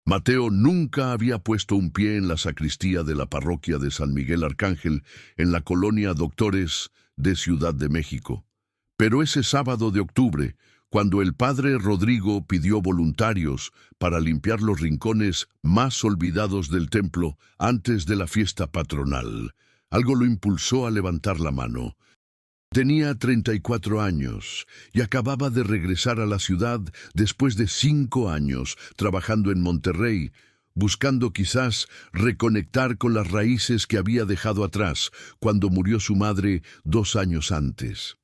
Mateo nunca había puesto un pie en la sacristía de la parroquia de San Miguel Arcángel en la colonia Doctores de Ciudad de México. Pero ese sábado de octubre, cuando el padre Rodrigo pidió voluntarios para limpiar los rincones más olvidados del templo antes de la fiesta patronal, algo lo impulsó a levantar la mano. Tenía 34 años y acababa de regresar a la ciudad después de 5 años trabajando en Monterrey, buscando quizás reconectar con las raíces que había dejado atrás cuando murió su madre 2 años antes.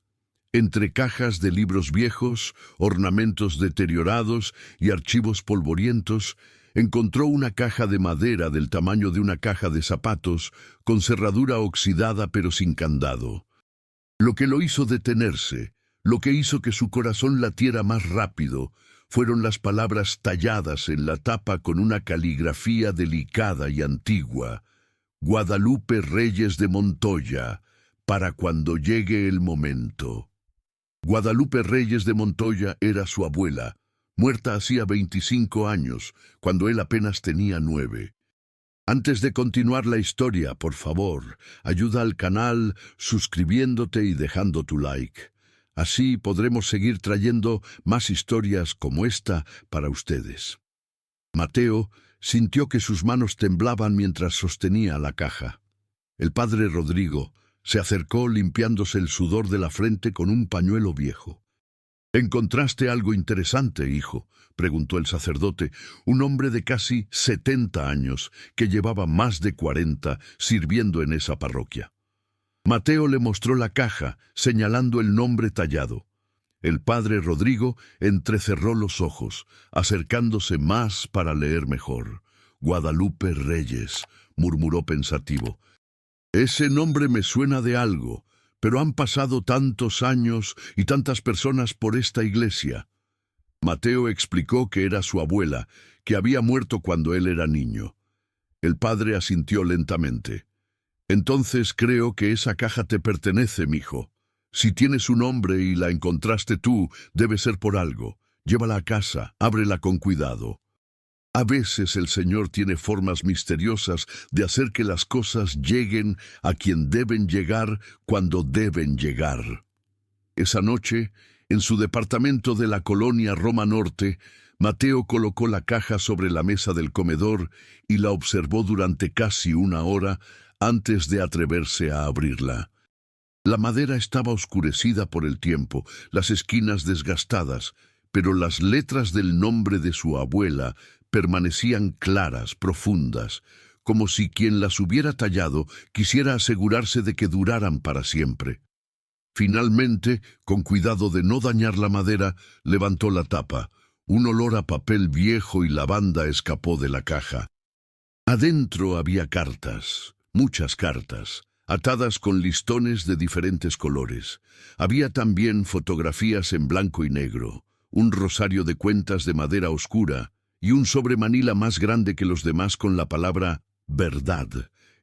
Entre cajas de libros viejos, ornamentos deteriorados y archivos polvorientos, encontró una caja de madera del tamaño de una caja de zapatos, con cerradura oxidada pero sin candado. Lo que lo hizo detenerse, lo que hizo que su corazón latiera más rápido, fueron las palabras talladas en la tapa con una caligrafía delicada y antigua: Guadalupe Reyes de Montoya, para cuando llegue el momento. Guadalupe Reyes de Montoya era su abuela, muerta hacía 25 años, cuando él apenas tenía 9. Antes de continuar la historia, por favor, ayuda al canal suscribiéndote y dejando tu like. Así podremos seguir trayendo más historias como esta para ustedes. Mateo sintió que sus manos temblaban mientras sostenía la caja. El padre Rodrigo se acercó limpiándose el sudor de la frente con un pañuelo viejo. «¿Encontraste algo interesante, hijo?», preguntó el sacerdote, un hombre de casi 70 años que llevaba más de 40 sirviendo en esa parroquia. Mateo le mostró la caja, señalando el nombre tallado. El padre Rodrigo entrecerró los ojos, acercándose más para leer mejor. «Guadalupe Reyes», murmuró pensativo. «Ese nombre me suena de algo. Pero han pasado tantos años y tantas personas por esta iglesia». Mateo explicó que era su abuela, que había muerto cuando él era niño. El padre asintió lentamente. «Entonces creo que esa caja te pertenece, mijo. Si tiene su nombre y la encontraste tú, debe ser por algo. Llévala a casa, ábrela con cuidado. A veces el Señor tiene formas misteriosas de hacer que las cosas lleguen a quien deben llegar cuando deben llegar». Esa noche, en su departamento de la colonia Roma Norte, Mateo colocó la caja sobre la mesa del comedor y la observó durante casi 1 hora antes de atreverse a abrirla. La madera estaba oscurecida por el tiempo, las esquinas desgastadas, pero las letras del nombre de su abuela permanecían claras, profundas, como si quien las hubiera tallado quisiera asegurarse de que duraran para siempre. Finalmente, con cuidado de no dañar la madera, levantó la tapa. Un olor a papel viejo y lavanda escapó de la caja. Adentro había cartas, muchas cartas, atadas con listones de diferentes colores. Había también fotografías en blanco y negro, un rosario de cuentas de madera oscura, y un sobremanila más grande que los demás con la palabra «Verdad»,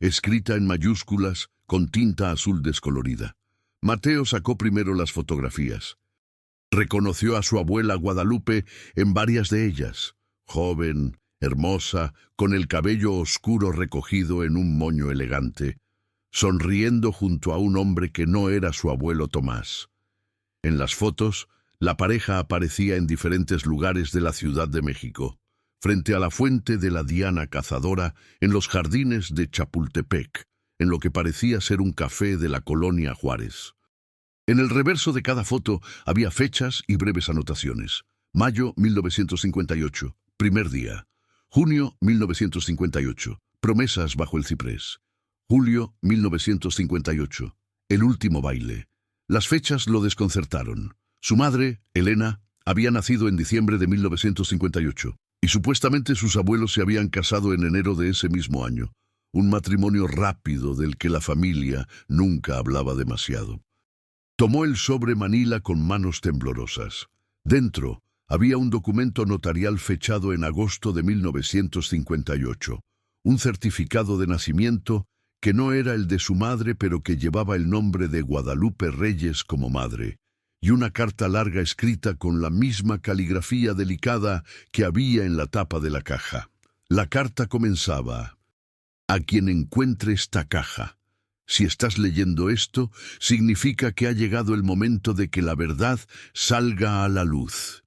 escrita en mayúsculas con tinta azul descolorida. Mateo sacó primero las fotografías. Reconoció a su abuela Guadalupe en varias de ellas, joven, hermosa, con el cabello oscuro recogido en un moño elegante, sonriendo junto a un hombre que no era su abuelo Tomás. En las fotos, la pareja aparecía en diferentes lugares de la Ciudad de México, frente a la fuente de la Diana Cazadora, en los jardines de Chapultepec, en lo que parecía ser un café de la colonia Juárez. En el reverso de cada foto había fechas y breves anotaciones. Mayo 1958, primer día. Junio 1958, promesas bajo el ciprés. Julio 1958, el último baile. Las fechas lo desconcertaron. Su madre, Elena, había nacido en diciembre de 1958. Y supuestamente sus abuelos se habían casado en enero de ese mismo año, un matrimonio rápido del que la familia nunca hablaba demasiado. Tomó el sobre manila con manos temblorosas. Dentro había un documento notarial fechado en agosto de 1958, un certificado de nacimiento que no era el de su madre, pero que llevaba el nombre de Guadalupe Reyes como madre, y una carta larga escrita con la misma caligrafía delicada que había en la tapa de la caja. La carta comenzaba: a quien encuentre esta caja. Si estás leyendo esto, significa que ha llegado el momento de que la verdad salga a la luz.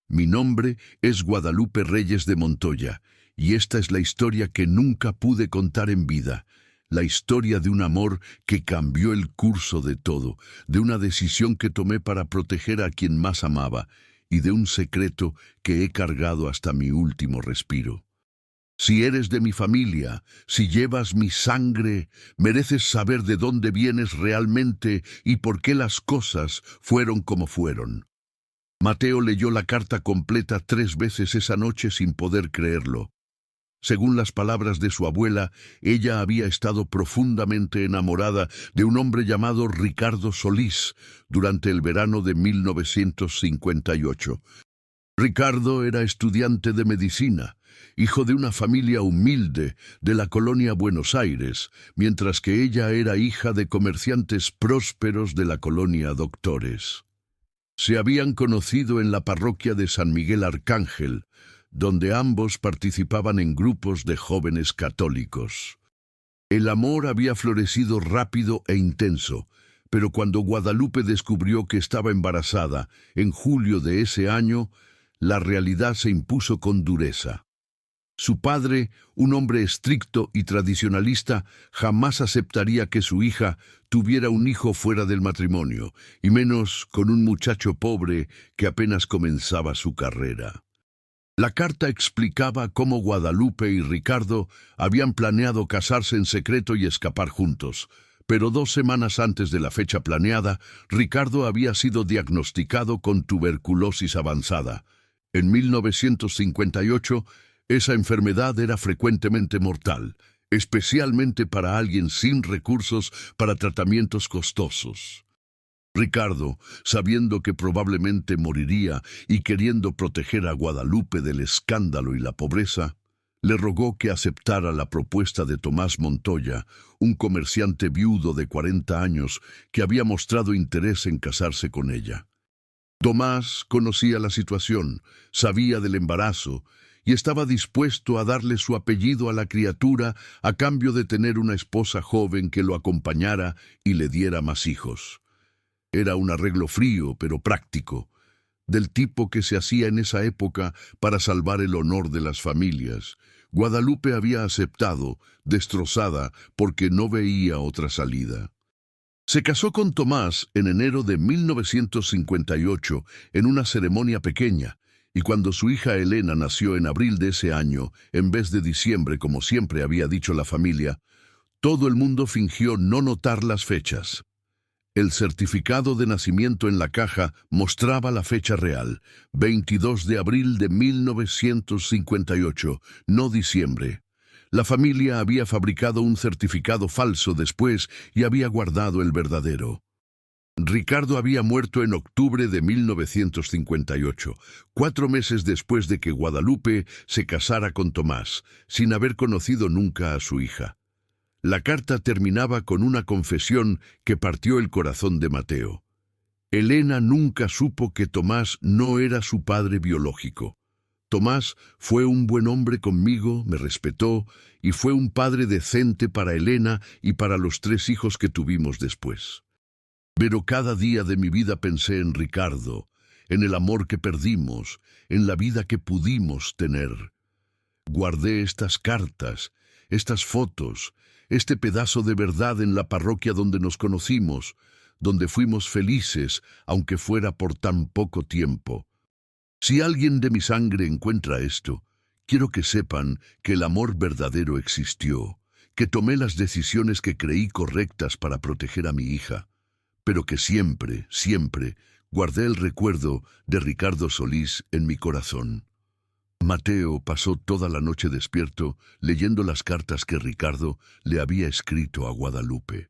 Mi nombre es Guadalupe Reyes de Montoya, y esta es la historia que nunca pude contar en vida. La historia de un amor que cambió el curso de todo, de una decisión que tomé para proteger a quien más amaba, y de un secreto que he cargado hasta mi último respiro. Si eres de mi familia, si llevas mi sangre, mereces saber de dónde vienes realmente y por qué las cosas fueron como fueron. Mateo leyó la carta completa 3 veces esa noche sin poder creerlo. Según las palabras de su abuela, ella había estado profundamente enamorada de un hombre llamado Ricardo Solís durante el verano de 1958. Ricardo era estudiante de medicina, hijo de una familia humilde de la colonia Buenos Aires, mientras que ella era hija de comerciantes prósperos de la colonia Doctores. Se habían conocido en la parroquia de San Miguel Arcángel, donde ambos participaban en grupos de jóvenes católicos. El amor había florecido rápido e intenso, pero cuando Guadalupe descubrió que estaba embarazada, en julio de ese año, la realidad se impuso con dureza. Su padre, un hombre estricto y tradicionalista, jamás aceptaría que su hija tuviera un hijo fuera del matrimonio, y menos con un muchacho pobre que apenas comenzaba su carrera. La carta explicaba cómo Guadalupe y Ricardo habían planeado casarse en secreto y escapar juntos, pero 2 semanas antes de la fecha planeada, Ricardo había sido diagnosticado con tuberculosis avanzada. En 1958, esa enfermedad era frecuentemente mortal, especialmente para alguien sin recursos para tratamientos costosos. Ricardo, sabiendo que probablemente moriría y queriendo proteger a Guadalupe del escándalo y la pobreza, le rogó que aceptara la propuesta de Tomás Montoya, un comerciante viudo de 40 años que había mostrado interés en casarse con ella. Tomás conocía la situación, sabía del embarazo y estaba dispuesto a darle su apellido a la criatura a cambio de tener una esposa joven que lo acompañara y le diera más hijos. Era un arreglo frío pero práctico, del tipo que se hacía en esa época para salvar el honor de las familias. Guadalupe había aceptado, destrozada, porque no veía otra salida. Se casó con Tomás en enero de 1958 en una ceremonia pequeña, y cuando su hija Elena nació en abril de ese año, en vez de diciembre como siempre había dicho la familia, todo el mundo fingió no notar las fechas. El certificado de nacimiento en la caja mostraba la fecha real, 22 de abril de 1958, no diciembre. La familia había fabricado un certificado falso después y había guardado el verdadero. Ricardo había muerto en octubre de 1958, 4 meses después de que Guadalupe se casara con Tomás, sin haber conocido nunca a su hija. La carta terminaba con una confesión que partió el corazón de Mateo. Elena nunca supo que Tomás no era su padre biológico. Tomás fue un buen hombre conmigo, me respetó y fue un padre decente para Elena y para los 3 hijos que tuvimos después. Pero cada día de mi vida pensé en Ricardo, en el amor que perdimos, en la vida que pudimos tener. Guardé estas cartas, estas fotos, este pedazo de verdad en la parroquia donde nos conocimos, donde fuimos felices, aunque fuera por tan poco tiempo. Si alguien de mi sangre encuentra esto, quiero que sepan que el amor verdadero existió, que tomé las decisiones que creí correctas para proteger a mi hija, pero que siempre, siempre guardé el recuerdo de Ricardo Solís en mi corazón. Mateo pasó toda la noche despierto leyendo las cartas que Ricardo le había escrito a Guadalupe.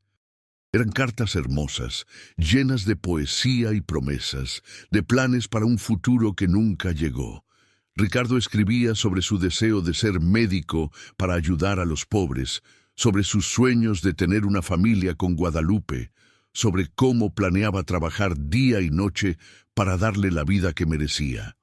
Eran cartas hermosas, llenas de poesía y promesas, de planes para un futuro que nunca llegó. Ricardo escribía sobre su deseo de ser médico para ayudar a los pobres, sobre sus sueños de tener una familia con Guadalupe, sobre cómo planeaba trabajar día y noche para darle la vida que merecía.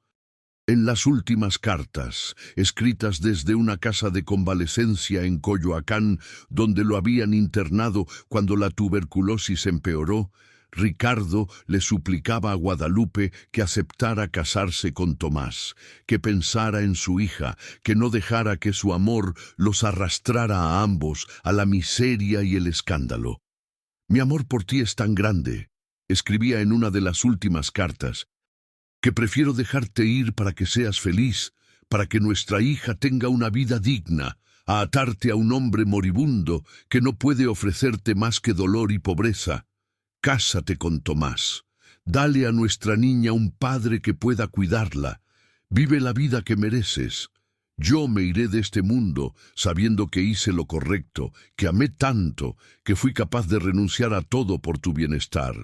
En las últimas cartas, escritas desde una casa de convalecencia en Coyoacán, donde lo habían internado cuando la tuberculosis empeoró, Ricardo le suplicaba a Guadalupe que aceptara casarse con Tomás, que pensara en su hija, que no dejara que su amor los arrastrara a ambos a la miseria y el escándalo. «Mi amor por ti es tan grande», escribía en una de las últimas cartas, «que prefiero dejarte ir para que seas feliz, para que nuestra hija tenga una vida digna, a atarte a un hombre moribundo que no puede ofrecerte más que dolor y pobreza. Cásate con Tomás. Dale a nuestra niña un padre que pueda cuidarla. Vive la vida que mereces. Yo me iré de este mundo sabiendo que hice lo correcto, que amé tanto, que fui capaz de renunciar a todo por tu bienestar».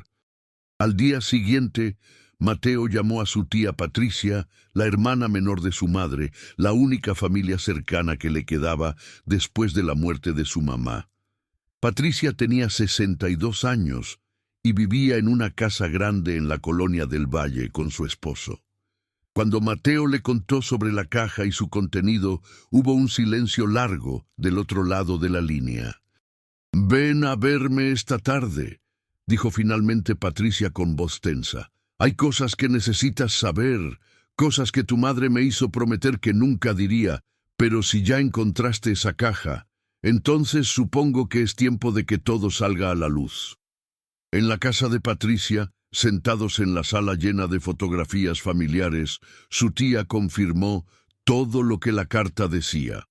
Al día siguiente, Mateo llamó a su tía Patricia, la hermana menor de su madre, la única familia cercana que le quedaba después de la muerte de su mamá. Patricia tenía 62 años y vivía en una casa grande en la colonia del Valle con su esposo. Cuando Mateo le contó sobre la caja y su contenido, hubo un silencio largo del otro lado de la línea. «Ven a verme esta tarde», dijo finalmente Patricia con voz tensa. «Hay cosas que necesitas saber, cosas que tu madre me hizo prometer que nunca diría, pero si ya encontraste esa caja, entonces supongo que es tiempo de que todo salga a la luz». En la casa de Patricia, sentados en la sala llena de fotografías familiares, su tía confirmó todo lo que la carta decía.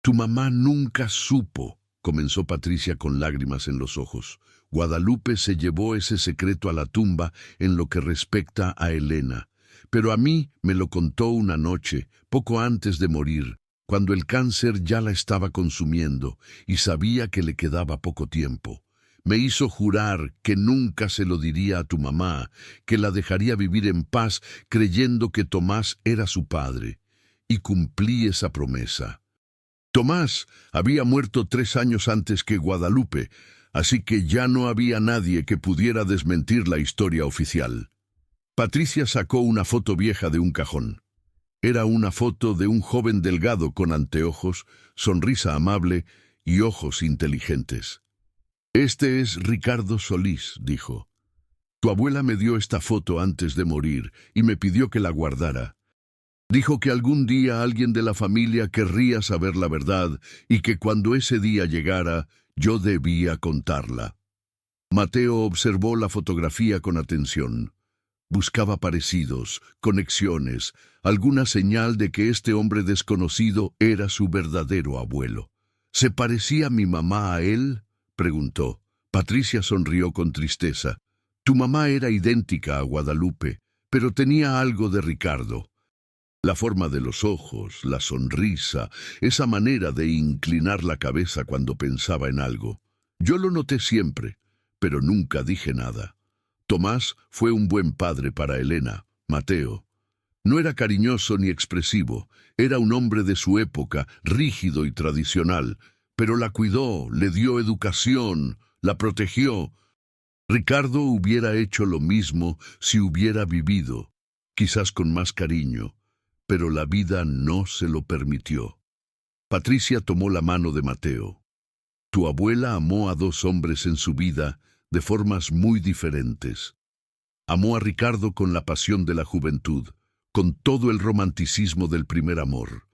«Tu mamá nunca supo», comenzó Patricia con lágrimas en los ojos. «Guadalupe se llevó ese secreto a la tumba en lo que respecta a Elena, pero a mí me lo contó una noche, poco antes de morir, cuando el cáncer ya la estaba consumiendo y sabía que le quedaba poco tiempo. Me hizo jurar que nunca se lo diría a tu mamá, que la dejaría vivir en paz creyendo que Tomás era su padre, y cumplí esa promesa. Tomás había muerto 3 años antes que Guadalupe, así que ya no había nadie que pudiera desmentir la historia oficial». Patricia sacó una foto vieja de un cajón. Era una foto de un joven delgado con anteojos, sonrisa amable y ojos inteligentes. «Este es Ricardo Solís», dijo. «Tu abuela me dio esta foto antes de morir y me pidió que la guardara. Dijo que algún día alguien de la familia querría saber la verdad y que cuando ese día llegara, yo debía contarla». Mateo observó la fotografía con atención. Buscaba parecidos, conexiones, alguna señal de que este hombre desconocido era su verdadero abuelo. «¿Se parecía mi mamá a él?», preguntó. Patricia sonrió con tristeza. «Tu mamá era idéntica a Guadalupe, pero tenía algo de Ricardo. La forma de los ojos, la sonrisa, esa manera de inclinar la cabeza cuando pensaba en algo. Yo lo noté siempre, pero nunca dije nada. Tomás fue un buen padre para Elena, Mateo. No era cariñoso ni expresivo, era un hombre de su época, rígido y tradicional, pero la cuidó, le dio educación, la protegió. Ricardo hubiera hecho lo mismo si hubiera vivido, quizás con más cariño, pero la vida no se lo permitió». Patricia tomó la mano de Mateo. «Tu abuela amó a 2 hombres en su vida de formas muy diferentes. Amó a Ricardo con la pasión de la juventud, con todo el romanticismo del primer amor.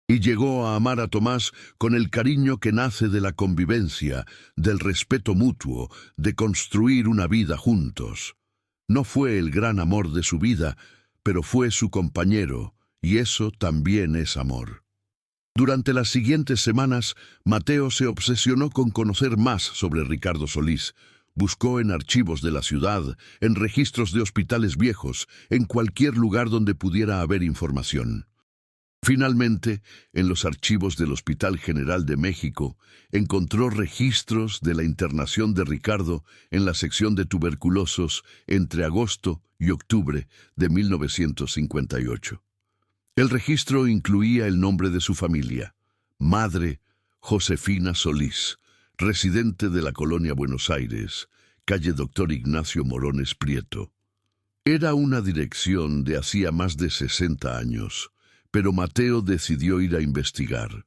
Y llegó a amar a Tomás con el cariño que nace de la convivencia, del respeto mutuo, de construir una vida juntos. No fue el gran amor de su vida, pero fue su compañero, y eso también es amor». Durante las siguientes semanas, Mateo se obsesionó con conocer más sobre Ricardo Solís. Buscó en archivos de la ciudad, en registros de hospitales viejos, en cualquier lugar donde pudiera haber información. Finalmente, en los archivos del Hospital General de México, encontró registros de la internación de Ricardo en la sección de tuberculosos entre agosto y octubre de 1958. El registro incluía el nombre de su familia: madre Josefina Solís, residente de la colonia Buenos Aires, calle Doctor Ignacio Morones Prieto. Era una dirección de hacía más de 60 años, pero Mateo decidió ir a investigar.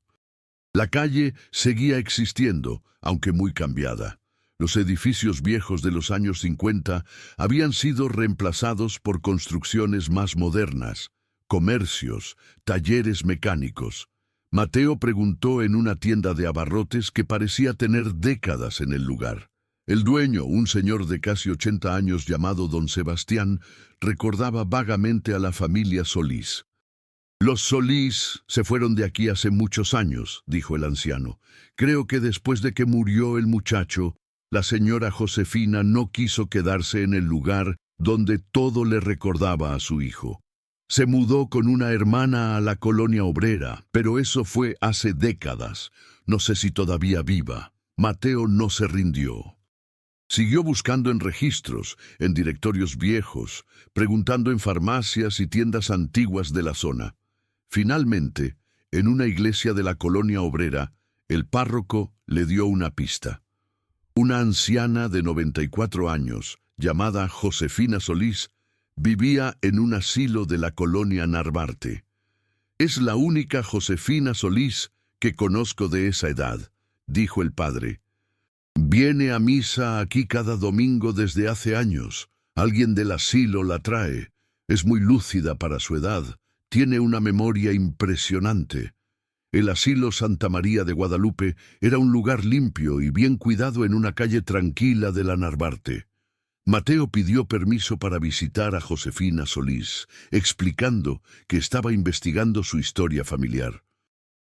La calle seguía existiendo, aunque muy cambiada. Los edificios viejos de los años 50 habían sido reemplazados por construcciones más modernas, comercios, talleres mecánicos. Mateo preguntó en una tienda de abarrotes que parecía tener décadas en el lugar. El dueño, un señor de casi 80 años llamado don Sebastián, recordaba vagamente a la familia Solís. Los Solís se fueron de aquí hace muchos años, dijo el anciano. Creo que después de que murió el muchacho, la señora Josefina no quiso quedarse en el lugar donde todo le recordaba a su hijo. Se mudó con una hermana a la colonia obrera, pero eso fue hace décadas. No sé si todavía viva. Mateo no se rindió. Siguió buscando en registros, en directorios viejos, preguntando en farmacias y tiendas antiguas de la zona. Finalmente, en una iglesia de la colonia obrera, el párroco le dio una pista. Una anciana de 94 años, llamada Josefina Solís, vivía en un asilo de la colonia Narvarte. Es la única Josefina Solís que conozco de esa edad, dijo el padre. Viene a misa aquí cada domingo desde hace años. Alguien del asilo la trae. Es muy lúcida para su edad. Tiene una memoria impresionante. El asilo Santa María de Guadalupe era un lugar limpio y bien cuidado en una calle tranquila de la Narvarte. Mateo pidió permiso para visitar a Josefina Solís, explicando que estaba investigando su historia familiar.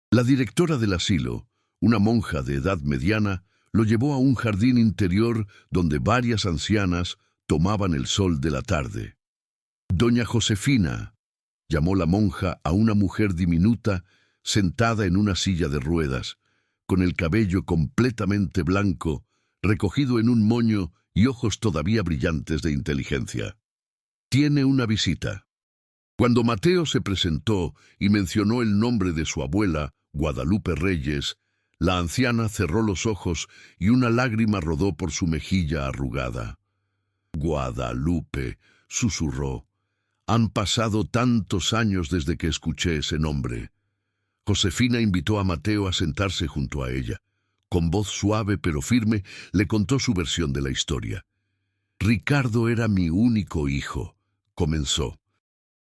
La directora del asilo, una monja de edad mediana, lo llevó a un jardín interior donde varias ancianas tomaban el sol de la tarde. Doña Josefina, llamó la monja a una mujer diminuta sentada en una silla de ruedas, con el cabello completamente blanco, recogido en un moño y ojos todavía brillantes de inteligencia. Tiene una visita. Cuando Mateo se presentó y mencionó el nombre de su abuela, Guadalupe Reyes, la anciana cerró los ojos y una lágrima rodó por su mejilla arrugada. Guadalupe, susurró. Han pasado tantos años desde que escuché ese nombre. Josefina invitó a Mateo a sentarse junto a ella. Con voz suave pero firme, le contó su versión de la historia. Ricardo era mi único hijo, comenzó.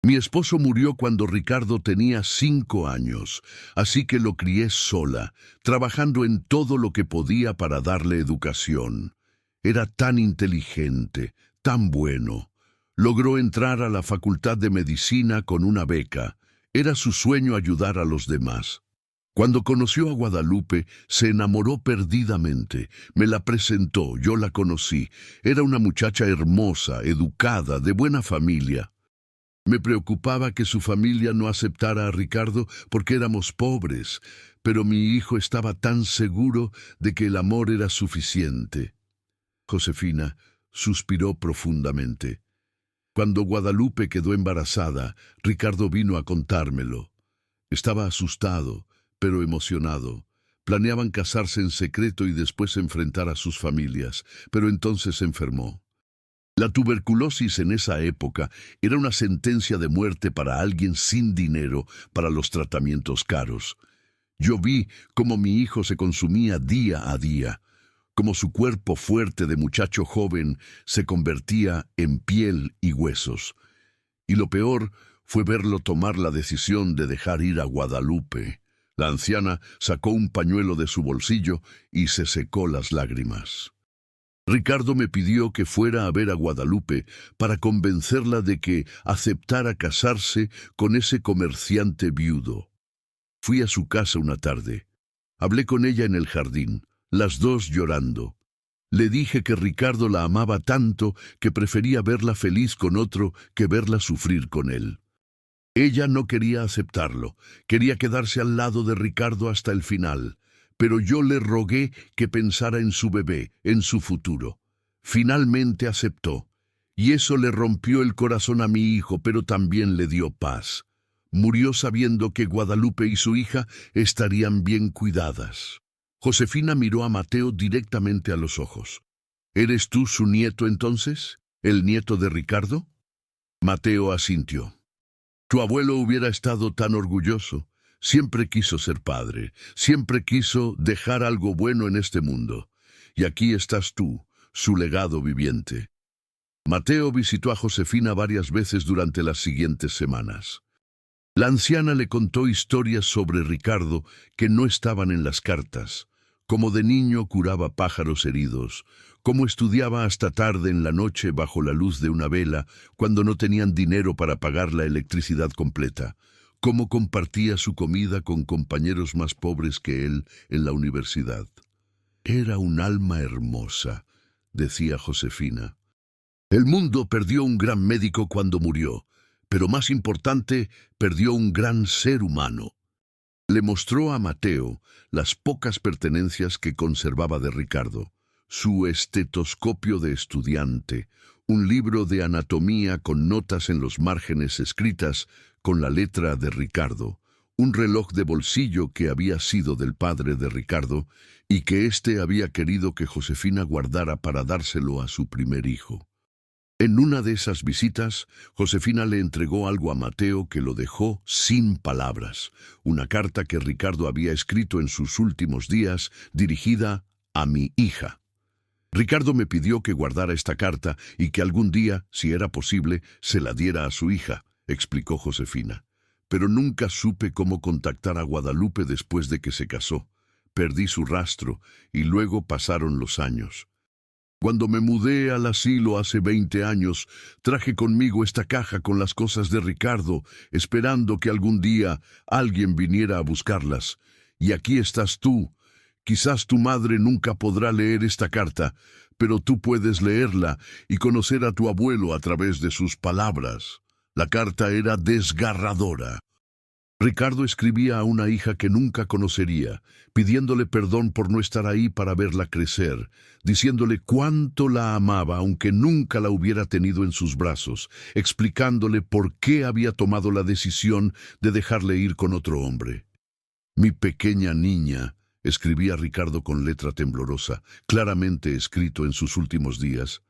Mi esposo murió cuando Ricardo tenía 5 años, así que lo crié sola, trabajando en todo lo que podía para darle educación. Era tan inteligente, tan bueno. Logró entrar a la Facultad de Medicina con una beca. Era su sueño ayudar a los demás. Cuando conoció a Guadalupe, se enamoró perdidamente. Me la presentó, yo la conocí. Era una muchacha hermosa, educada, de buena familia. Me preocupaba que su familia no aceptara a Ricardo porque éramos pobres, pero mi hijo estaba tan seguro de que el amor era suficiente. Josefina suspiró profundamente. Cuando Guadalupe quedó embarazada, Ricardo vino a contármelo. Estaba asustado, pero emocionado. Planeaban casarse en secreto y después enfrentar a sus familias, pero entonces se enfermó. La tuberculosis en esa época era una sentencia de muerte para alguien sin dinero para los tratamientos caros. Yo vi cómo mi hijo se consumía día a día, cómo su cuerpo fuerte de muchacho joven se convertía en piel y huesos. Y lo peor fue verlo tomar la decisión de dejar ir a Guadalupe. La anciana sacó un pañuelo de su bolsillo y se secó las lágrimas. Ricardo me pidió que fuera a ver a Guadalupe para convencerla de que aceptara casarse con ese comerciante viudo. Fui a su casa una tarde. Hablé con ella en el jardín, las dos llorando. Le dije que Ricardo la amaba tanto que prefería verla feliz con otro que verla sufrir con él. Ella no quería aceptarlo, quería quedarse al lado de Ricardo hasta el final. Pero yo le rogué que pensara en su bebé, en su futuro. Finalmente aceptó, y eso le rompió el corazón a mi hijo, pero también le dio paz. Murió sabiendo que Guadalupe y su hija estarían bien cuidadas. Josefina miró a Mateo directamente a los ojos. ¿Eres tú su nieto entonces? ¿El nieto de Ricardo? Mateo asintió. Tu abuelo hubiera estado tan orgulloso. Siempre quiso ser padre, siempre quiso dejar algo bueno en este mundo. Y aquí estás tú, su legado viviente. Mateo visitó a Josefina varias veces durante las siguientes semanas. La anciana le contó historias sobre Ricardo que no estaban en las cartas, cómo de niño curaba pájaros heridos, cómo estudiaba hasta tarde en la noche bajo la luz de una vela cuando no tenían dinero para pagar la electricidad completa, cómo compartía su comida con compañeros más pobres que él en la universidad. Era un alma hermosa, decía Josefina. El mundo perdió un gran médico cuando murió, pero más importante, perdió un gran ser humano. Le mostró a Mateo las pocas pertenencias que conservaba de Ricardo: su estetoscopio de estudiante, un libro de anatomía con notas en los márgenes escritas con la letra de Ricardo, un reloj de bolsillo que había sido del padre de Ricardo y que éste había querido que Josefina guardara para dárselo a su primer hijo. En una de esas visitas, Josefina le entregó algo a Mateo que lo dejó sin palabras, una carta que Ricardo había escrito en sus últimos días, dirigida a mi hija. Ricardo me pidió que guardara esta carta y que algún día, si era posible, se la diera a su hija, explicó Josefina. Pero nunca supe cómo contactar a Guadalupe después de que se casó. Perdí su rastro y luego pasaron los años. Cuando me mudé al asilo hace 20 años, traje conmigo esta caja con las cosas de Ricardo, esperando que algún día alguien viniera a buscarlas. Y aquí estás tú. Quizás tu madre nunca podrá leer esta carta, pero tú puedes leerla y conocer a tu abuelo a través de sus palabras. La carta era desgarradora. Ricardo escribía a una hija que nunca conocería, pidiéndole perdón por no estar ahí para verla crecer, diciéndole cuánto la amaba aunque nunca la hubiera tenido en sus brazos, explicándole por qué había tomado la decisión de dejarle ir con otro hombre. Mi pequeña niña, escribía Ricardo con letra temblorosa, claramente escrito en sus últimos días.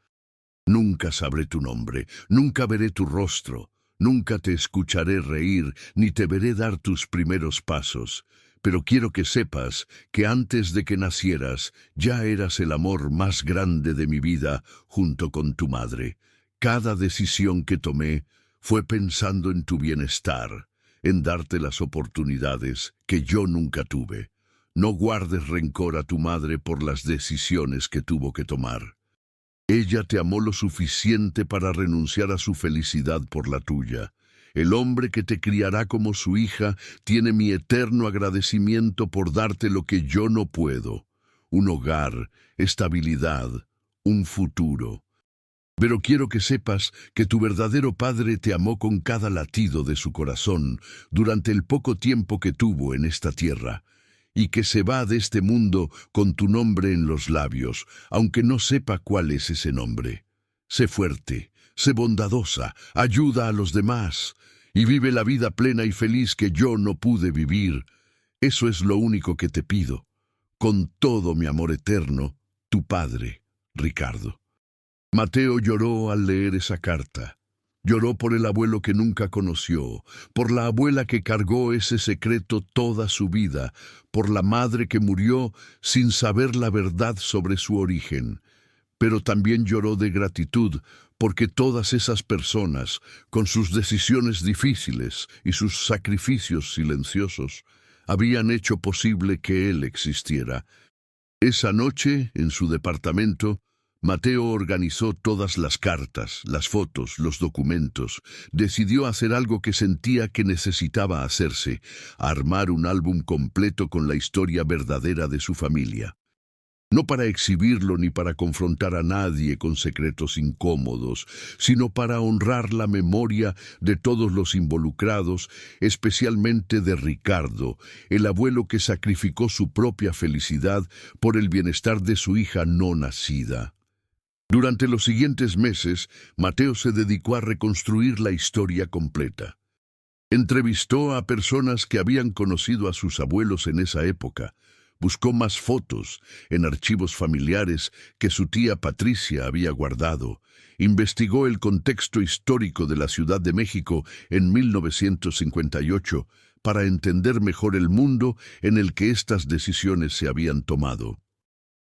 Nunca sabré tu nombre, nunca veré tu rostro. Nunca te escucharé reír, ni te veré dar tus primeros pasos, pero quiero que sepas que antes de que nacieras ya eras el amor más grande de mi vida junto con tu madre. Cada decisión que tomé fue pensando en tu bienestar, en darte las oportunidades que yo nunca tuve. No guardes rencor a tu madre por las decisiones que tuvo que tomar. Ella te amó lo suficiente para renunciar a su felicidad por la tuya. El hombre que te criará como su hija tiene mi eterno agradecimiento por darte lo que yo no puedo: un hogar, estabilidad, un futuro. Pero quiero que sepas que tu verdadero padre te amó con cada latido de su corazón durante el poco tiempo que tuvo en esta tierra, y que se va de este mundo con tu nombre en los labios, aunque no sepa cuál es ese nombre. Sé fuerte, sé bondadosa, ayuda a los demás, y vive la vida plena y feliz que yo no pude vivir. Eso es lo único que te pido. Con todo mi amor eterno, tu padre, Ricardo. Mateo lloró al leer esa carta. Lloró por el abuelo que nunca conoció, por la abuela que cargó ese secreto toda su vida, por la madre que murió sin saber la verdad sobre su origen. Pero también lloró de gratitud porque todas esas personas, con sus decisiones difíciles y sus sacrificios silenciosos, habían hecho posible que él existiera. Esa noche, en su departamento, Mateo organizó todas las cartas, las fotos, los documentos. Decidió hacer algo que sentía que necesitaba hacerse: armar un álbum completo con la historia verdadera de su familia. No para exhibirlo ni para confrontar a nadie con secretos incómodos, sino para honrar la memoria de todos los involucrados, especialmente de Ricardo, el abuelo que sacrificó su propia felicidad por el bienestar de su hija no nacida. Durante los siguientes meses, Mateo se dedicó a reconstruir la historia completa. Entrevistó a personas que habían conocido a sus abuelos en esa época. Buscó más fotos en archivos familiares que su tía Patricia había guardado. Investigó el contexto histórico de la Ciudad de México en 1958 para entender mejor el mundo en el que estas decisiones se habían tomado.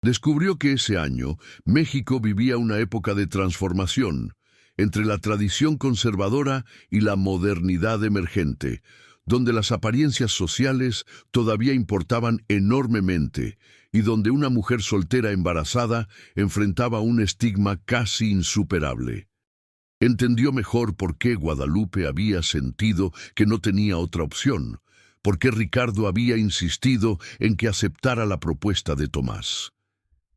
Descubrió que ese año México vivía una época de transformación entre la tradición conservadora y la modernidad emergente, donde las apariencias sociales todavía importaban enormemente y donde una mujer soltera embarazada enfrentaba un estigma casi insuperable. Entendió mejor por qué Guadalupe había sentido que no tenía otra opción, por qué Ricardo había insistido en que aceptara la propuesta de Tomás.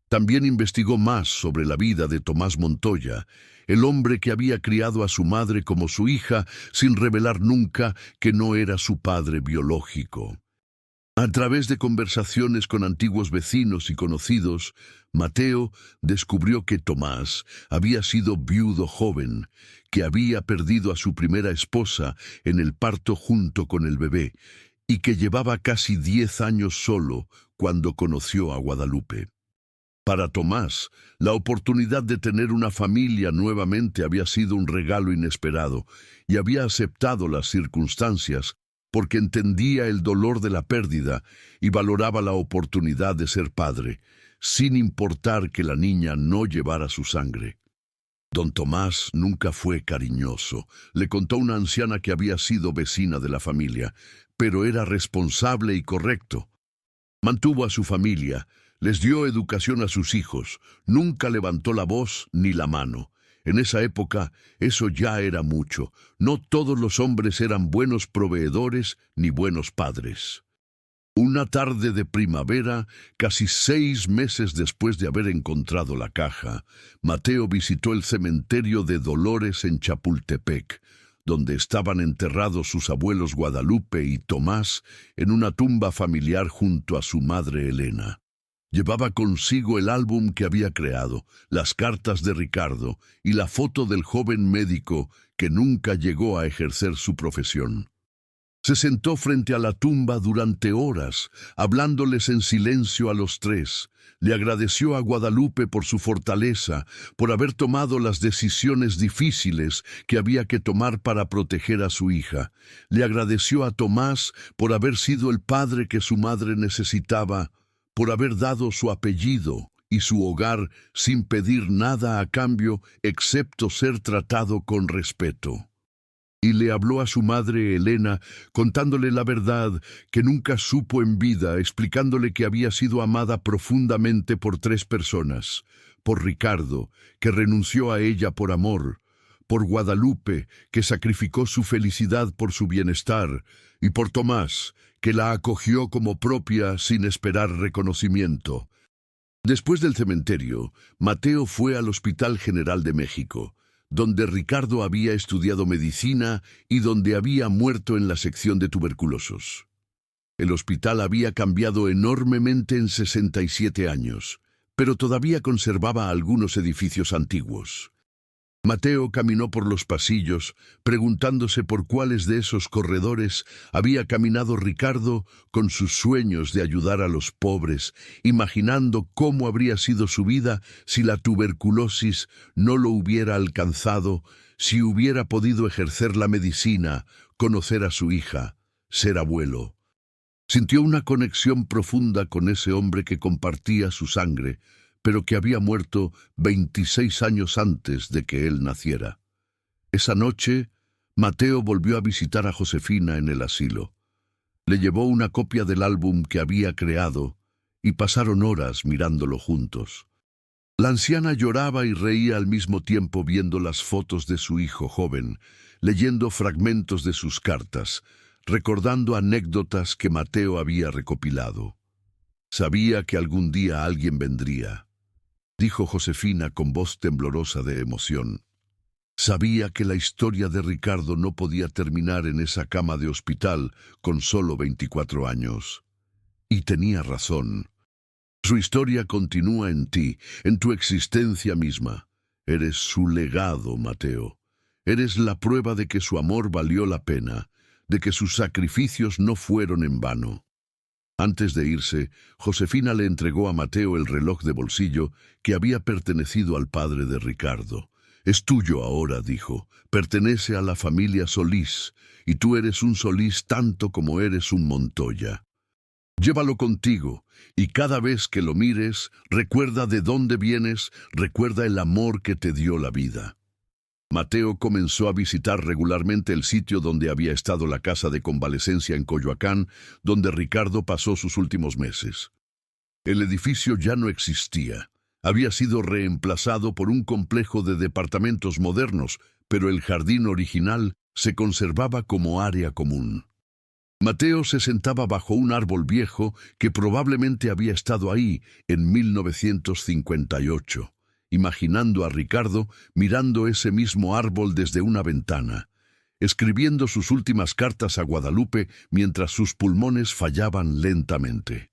También investigó más sobre la vida de Tomás Montoya, el hombre que había criado a su madre como su hija sin revelar nunca que no era su padre biológico. A través de conversaciones con antiguos vecinos y conocidos, Mateo descubrió que Tomás había sido viudo joven, que había perdido a su primera esposa en el parto junto con el bebé y que llevaba casi 10 años solo cuando conoció a Guadalupe. Para Tomás, la oportunidad de tener una familia nuevamente había sido un regalo inesperado y había aceptado las circunstancias porque entendía el dolor de la pérdida y valoraba la oportunidad de ser padre, sin importar que la niña no llevara su sangre. Don Tomás nunca fue cariñoso. Le contó una anciana que había sido vecina de la familia, pero era responsable y correcto. Mantuvo a su familia, les dio educación a sus hijos, nunca levantó la voz ni la mano. En esa época, eso ya era mucho. No todos los hombres eran buenos proveedores ni buenos padres. Una tarde de primavera, casi 6 meses después de haber encontrado la caja, Mateo visitó el cementerio de Dolores en Chapultepec, donde estaban enterrados sus abuelos Guadalupe y Tomás en una tumba familiar junto a su madre Elena. Llevaba consigo el álbum que había creado, las cartas de Ricardo y la foto del joven médico que nunca llegó a ejercer su profesión. Se sentó frente a la tumba durante horas, hablándoles en silencio a los tres. Le agradeció a Guadalupe por su fortaleza, por haber tomado las decisiones difíciles que había que tomar para proteger a su hija. Le agradeció a Tomás por haber sido el padre que su madre necesitaba, por haber dado su apellido y su hogar sin pedir nada a cambio excepto ser tratado con respeto. Y le habló a su madre Elena, contándole la verdad que nunca supo en vida, explicándole que había sido amada profundamente por 3 personas, por Ricardo, que renunció a ella por amor, por Guadalupe, que sacrificó su felicidad por su bienestar, y por Tomás, que la acogió como propia sin esperar reconocimiento. Después del cementerio, Mateo fue al Hospital General de México, donde Ricardo había estudiado medicina y donde había muerto en la sección de tuberculosos. El hospital había cambiado enormemente en 67 años, pero todavía conservaba algunos edificios antiguos. Mateo caminó por los pasillos, preguntándose por cuáles de esos corredores había caminado Ricardo con sus sueños de ayudar a los pobres, imaginando cómo habría sido su vida si la tuberculosis no lo hubiera alcanzado, si hubiera podido ejercer la medicina, conocer a su hija, ser abuelo. Sintió una conexión profunda con ese hombre que compartía su sangre, pero que había muerto 26 años antes de que él naciera. Esa noche, Mateo volvió a visitar a Josefina en el asilo. Le llevó una copia del álbum que había creado y pasaron horas mirándolo juntos. La anciana lloraba y reía al mismo tiempo viendo las fotos de su hijo joven, leyendo fragmentos de sus cartas, recordando anécdotas que Mateo había recopilado. Sabía que algún día alguien vendría, dijo Josefina con voz temblorosa de emoción. Sabía que la historia de Ricardo no podía terminar en esa cama de hospital con solo 24 años. Y tenía razón. Su historia continúa en ti, en tu existencia misma. Eres su legado, Mateo. Eres la prueba de que su amor valió la pena, de que sus sacrificios no fueron en vano. Antes de irse, Josefina le entregó a Mateo el reloj de bolsillo que había pertenecido al padre de Ricardo. «Es tuyo ahora», dijo, «pertenece a la familia Solís, y tú eres un Solís tanto como eres un Montoya. Llévalo contigo, y cada vez que lo mires, recuerda de dónde vienes, recuerda el amor que te dio la vida». Mateo comenzó a visitar regularmente el sitio donde había estado la casa de convalecencia en Coyoacán, donde Ricardo pasó sus últimos meses. El edificio ya no existía. Había sido reemplazado por un complejo de departamentos modernos, pero el jardín original se conservaba como área común. Mateo se sentaba bajo un árbol viejo que probablemente había estado ahí en 1958. Imaginando a Ricardo mirando ese mismo árbol desde una ventana, escribiendo sus últimas cartas a Guadalupe mientras sus pulmones fallaban lentamente.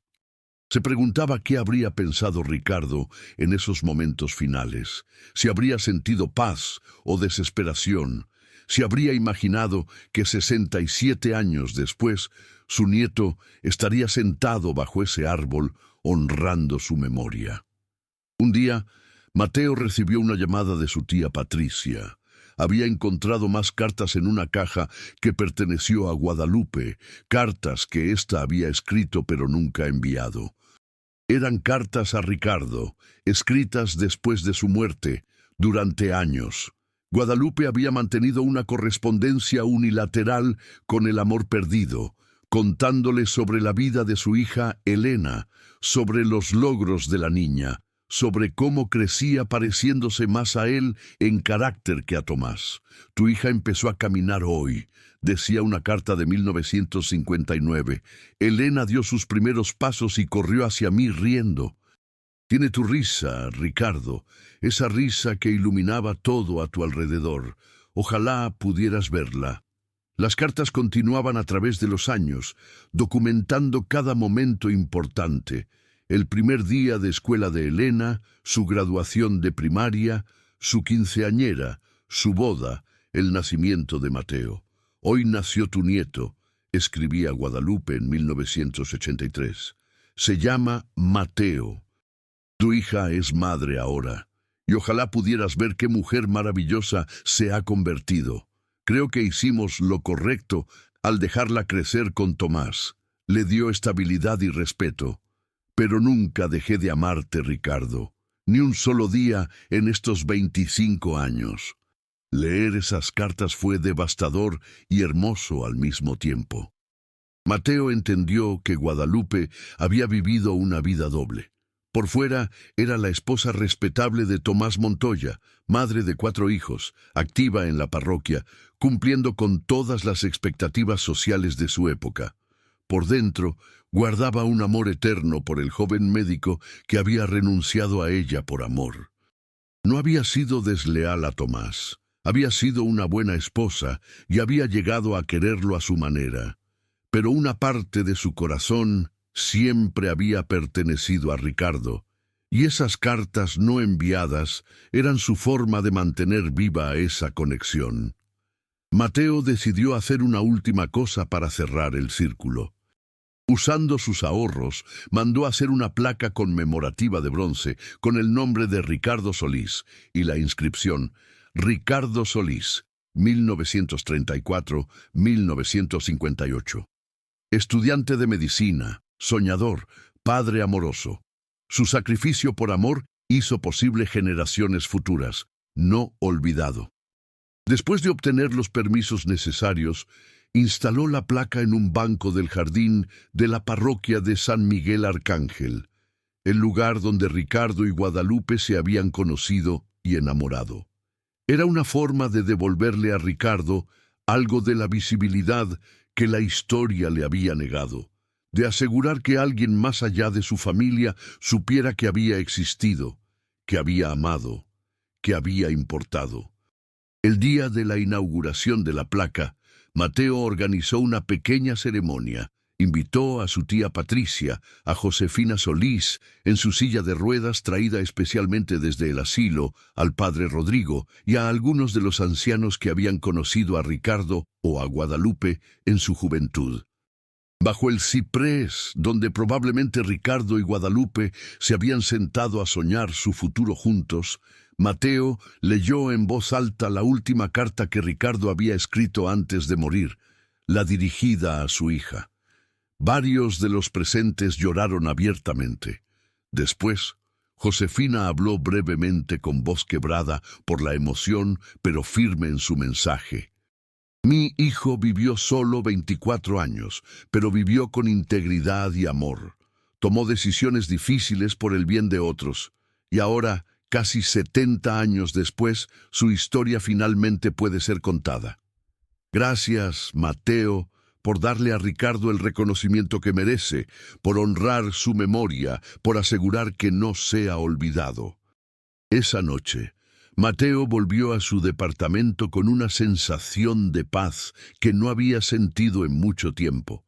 Se preguntaba qué habría pensado Ricardo en esos momentos finales, si habría sentido paz o desesperación, si habría imaginado que 67 años después su nieto estaría sentado bajo ese árbol honrando su memoria. Un día, Mateo recibió una llamada de su tía Patricia. Había encontrado más cartas en una caja que perteneció a Guadalupe, cartas que ésta había escrito pero nunca enviado. Eran cartas a Ricardo, escritas después de su muerte, durante años. Guadalupe había mantenido una correspondencia unilateral con el amor perdido, contándole sobre la vida de su hija Elena, sobre los logros de la niña, sobre cómo crecía pareciéndose más a él en carácter que a Tomás. «Tu hija empezó a caminar hoy», decía una carta de 1959. «Elena dio sus primeros pasos y corrió hacia mí riendo. Tiene tu risa, Ricardo, esa risa que iluminaba todo a tu alrededor. Ojalá pudieras verla». Las cartas continuaban a través de los años, documentando cada momento importante. El primer día de escuela de Elena, su graduación de primaria, su quinceañera, su boda, el nacimiento de Mateo. «Hoy nació tu nieto», escribía Guadalupe en 1983. «Se llama Mateo. Tu hija es madre ahora, y ojalá pudieras ver qué mujer maravillosa se ha convertido. Creo que hicimos lo correcto al dejarla crecer con Tomás. Le dio estabilidad y respeto. Pero nunca dejé de amarte, Ricardo, ni un solo día en estos 25 años». Leer esas cartas fue devastador y hermoso al mismo tiempo. Mateo entendió que Guadalupe había vivido una vida doble. Por fuera era la esposa respetable de Tomás Montoya, madre de 4 hijos, activa en la parroquia, cumpliendo con todas las expectativas sociales de su época. Por dentro, guardaba un amor eterno por el joven médico que había renunciado a ella por amor. No había sido desleal a Tomás. Había sido una buena esposa y había llegado a quererlo a su manera. Pero una parte de su corazón siempre había pertenecido a Ricardo, y esas cartas no enviadas eran su forma de mantener viva esa conexión. Mateo decidió hacer una última cosa para cerrar el círculo. Usando sus ahorros, mandó hacer una placa conmemorativa de bronce con el nombre de Ricardo Solís y la inscripción «Ricardo Solís, 1934-1958». Estudiante de medicina, soñador, padre amoroso. Su sacrificio por amor hizo posible generaciones futuras, no olvidado. Después de obtener los permisos necesarios, instaló la placa en un banco del jardín de la parroquia de San Miguel Arcángel, el lugar donde Ricardo y Guadalupe se habían conocido y enamorado. Era una forma de devolverle a Ricardo algo de la visibilidad que la historia le había negado, de asegurar que alguien más allá de su familia supiera que había existido, que había amado, que había importado. El día de la inauguración de la placa, Mateo organizó una pequeña ceremonia. Invitó a su tía Patricia, a Josefina Solís, en su silla de ruedas traída especialmente desde el asilo, al padre Rodrigo y a algunos de los ancianos que habían conocido a Ricardo o a Guadalupe en su juventud. Bajo el ciprés, donde probablemente Ricardo y Guadalupe se habían sentado a soñar su futuro juntos, Mateo leyó en voz alta la última carta que Ricardo había escrito antes de morir, la dirigida a su hija. Varios de los presentes lloraron abiertamente. Después, Josefina habló brevemente con voz quebrada por la emoción, pero firme en su mensaje. Mi hijo vivió solo 24 años, pero vivió con integridad y amor. Tomó decisiones difíciles por el bien de otros, y ahora, casi 70 años después, su historia finalmente puede ser contada. Gracias, Mateo, por darle a Ricardo el reconocimiento que merece, por honrar su memoria, por asegurar que no sea olvidado. Esa noche, Mateo volvió a su departamento con una sensación de paz que no había sentido en mucho tiempo.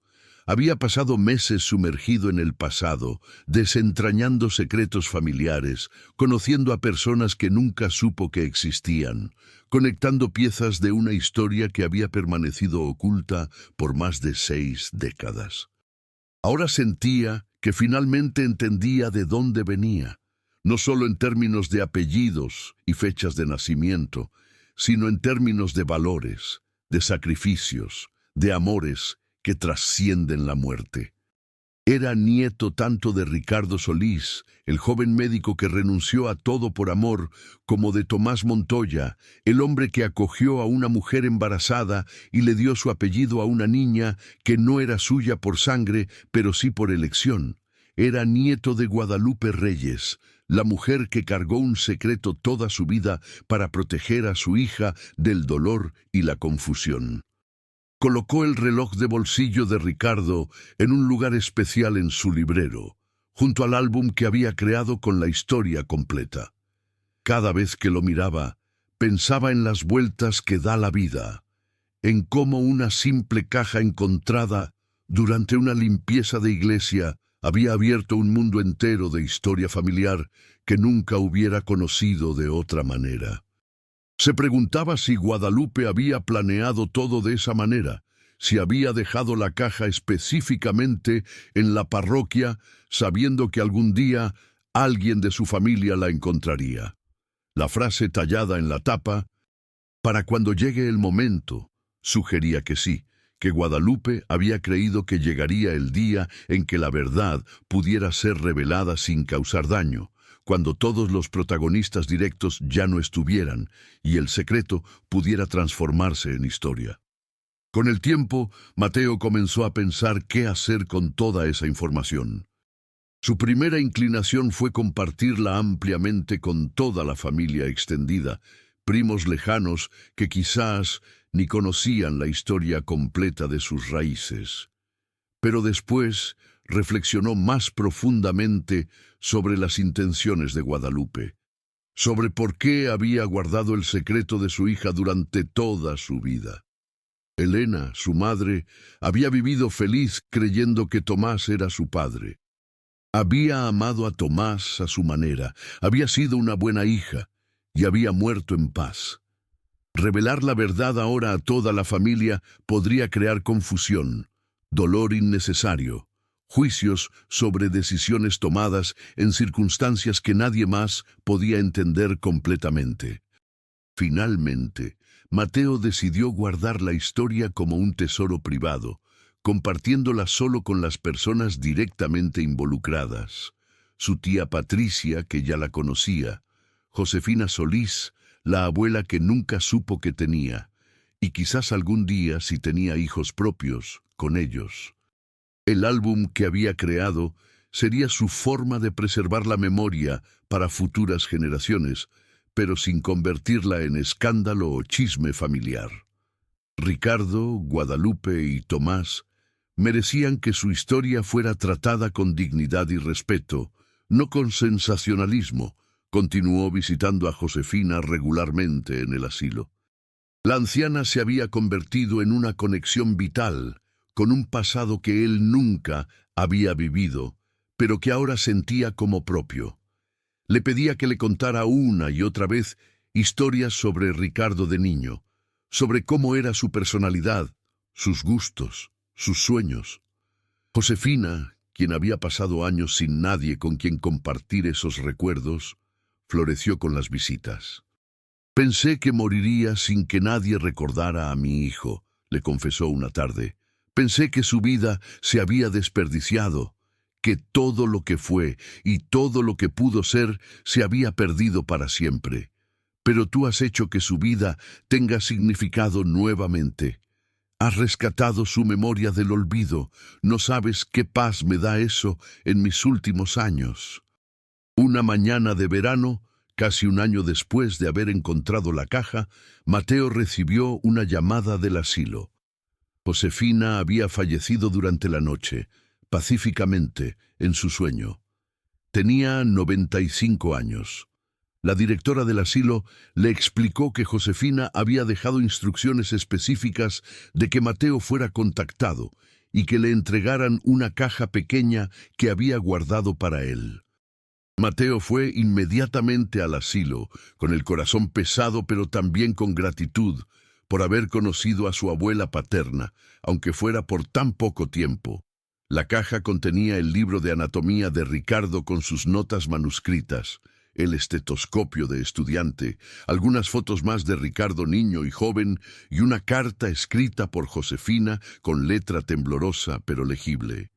Había pasado meses sumergido en el pasado, desentrañando secretos familiares, conociendo a personas que nunca supo que existían, conectando piezas de una historia que había permanecido oculta por más de 6 décadas. Ahora sentía que finalmente entendía de dónde venía, no solo en términos de apellidos y fechas de nacimiento, sino en términos de valores, de sacrificios, de amores que trascienden la muerte. Era nieto tanto de Ricardo Solís, el joven médico que renunció a todo por amor, como de Tomás Montoya, el hombre que acogió a una mujer embarazada y le dio su apellido a una niña que no era suya por sangre, pero sí por elección. Era nieto de Guadalupe Reyes, la mujer que cargó un secreto toda su vida para proteger a su hija del dolor y la confusión. Colocó el reloj de bolsillo de Ricardo en un lugar especial en su librero, junto al álbum que había creado con la historia completa. Cada vez que lo miraba, pensaba en las vueltas que da la vida, en cómo una simple caja encontrada durante una limpieza de iglesia había abierto un mundo entero de historia familiar que nunca hubiera conocido de otra manera. Se preguntaba si Guadalupe había planeado todo de esa manera, si había dejado la caja específicamente en la parroquia, sabiendo que algún día alguien de su familia la encontraría. La frase tallada en la tapa, para cuando llegue el momento, sugería que sí, que Guadalupe había creído que llegaría el día en que la verdad pudiera ser revelada sin causar daño, cuando todos los protagonistas directos ya no estuvieran y el secreto pudiera transformarse en historia. Con el tiempo, Mateo comenzó a pensar qué hacer con toda esa información. Su primera inclinación fue compartirla ampliamente con toda la familia extendida, primos lejanos que quizás ni conocían la historia completa de sus raíces. Pero después reflexionó más profundamente sobre las intenciones de Guadalupe, sobre por qué había guardado el secreto de su hija durante toda su vida. Elena, su madre, había vivido feliz creyendo que Tomás era su padre. Había amado a Tomás a su manera, había sido una buena hija y había muerto en paz. Revelar la verdad ahora a toda la familia podría crear confusión, dolor innecesario, juicios sobre decisiones tomadas en circunstancias que nadie más podía entender completamente. Finalmente, Mateo decidió guardar la historia como un tesoro privado, compartiéndola solo con las personas directamente involucradas. Su tía Patricia, que ya la conocía, Josefina Solís, la abuela que nunca supo que tenía, y quizás algún día, si tenía hijos propios, con ellos. El álbum que había creado sería su forma de preservar la memoria para futuras generaciones, pero sin convertirla en escándalo o chisme familiar. Ricardo, Guadalupe y Tomás merecían que su historia fuera tratada con dignidad y respeto, no con sensacionalismo. Continuó visitando a Josefina regularmente en el asilo. La anciana se había convertido en una conexión vital con un pasado que él nunca había vivido, pero que ahora sentía como propio. Le pedía que le contara una y otra vez historias sobre Ricardo de niño, sobre cómo era su personalidad, sus gustos, sus sueños. Josefina, quien había pasado años sin nadie con quien compartir esos recuerdos, floreció con las visitas. Pensé que moriría sin que nadie recordara a mi hijo, le confesó una tarde. Pensé que su vida se había desperdiciado, que todo lo que fue y todo lo que pudo ser se había perdido para siempre. Pero tú has hecho que su vida tenga significado nuevamente. Has rescatado su memoria del olvido. No sabes qué paz me da eso en mis últimos años. Una mañana de verano, casi un año después de haber encontrado la caja, Mateo recibió una llamada del asilo. Josefina había fallecido durante la noche, pacíficamente, en su sueño. Tenía 95 años. La directora del asilo le explicó que Josefina había dejado instrucciones específicas de que Mateo fuera contactado y que le entregaran una caja pequeña que había guardado para él. Mateo fue inmediatamente al asilo, con el corazón pesado pero también con gratitud por haber conocido a su abuela paterna, aunque fuera por tan poco tiempo. La caja contenía el libro de anatomía de Ricardo con sus notas manuscritas, el estetoscopio de estudiante, algunas fotos más de Ricardo niño y joven y una carta escrita por Josefina con letra temblorosa pero legible.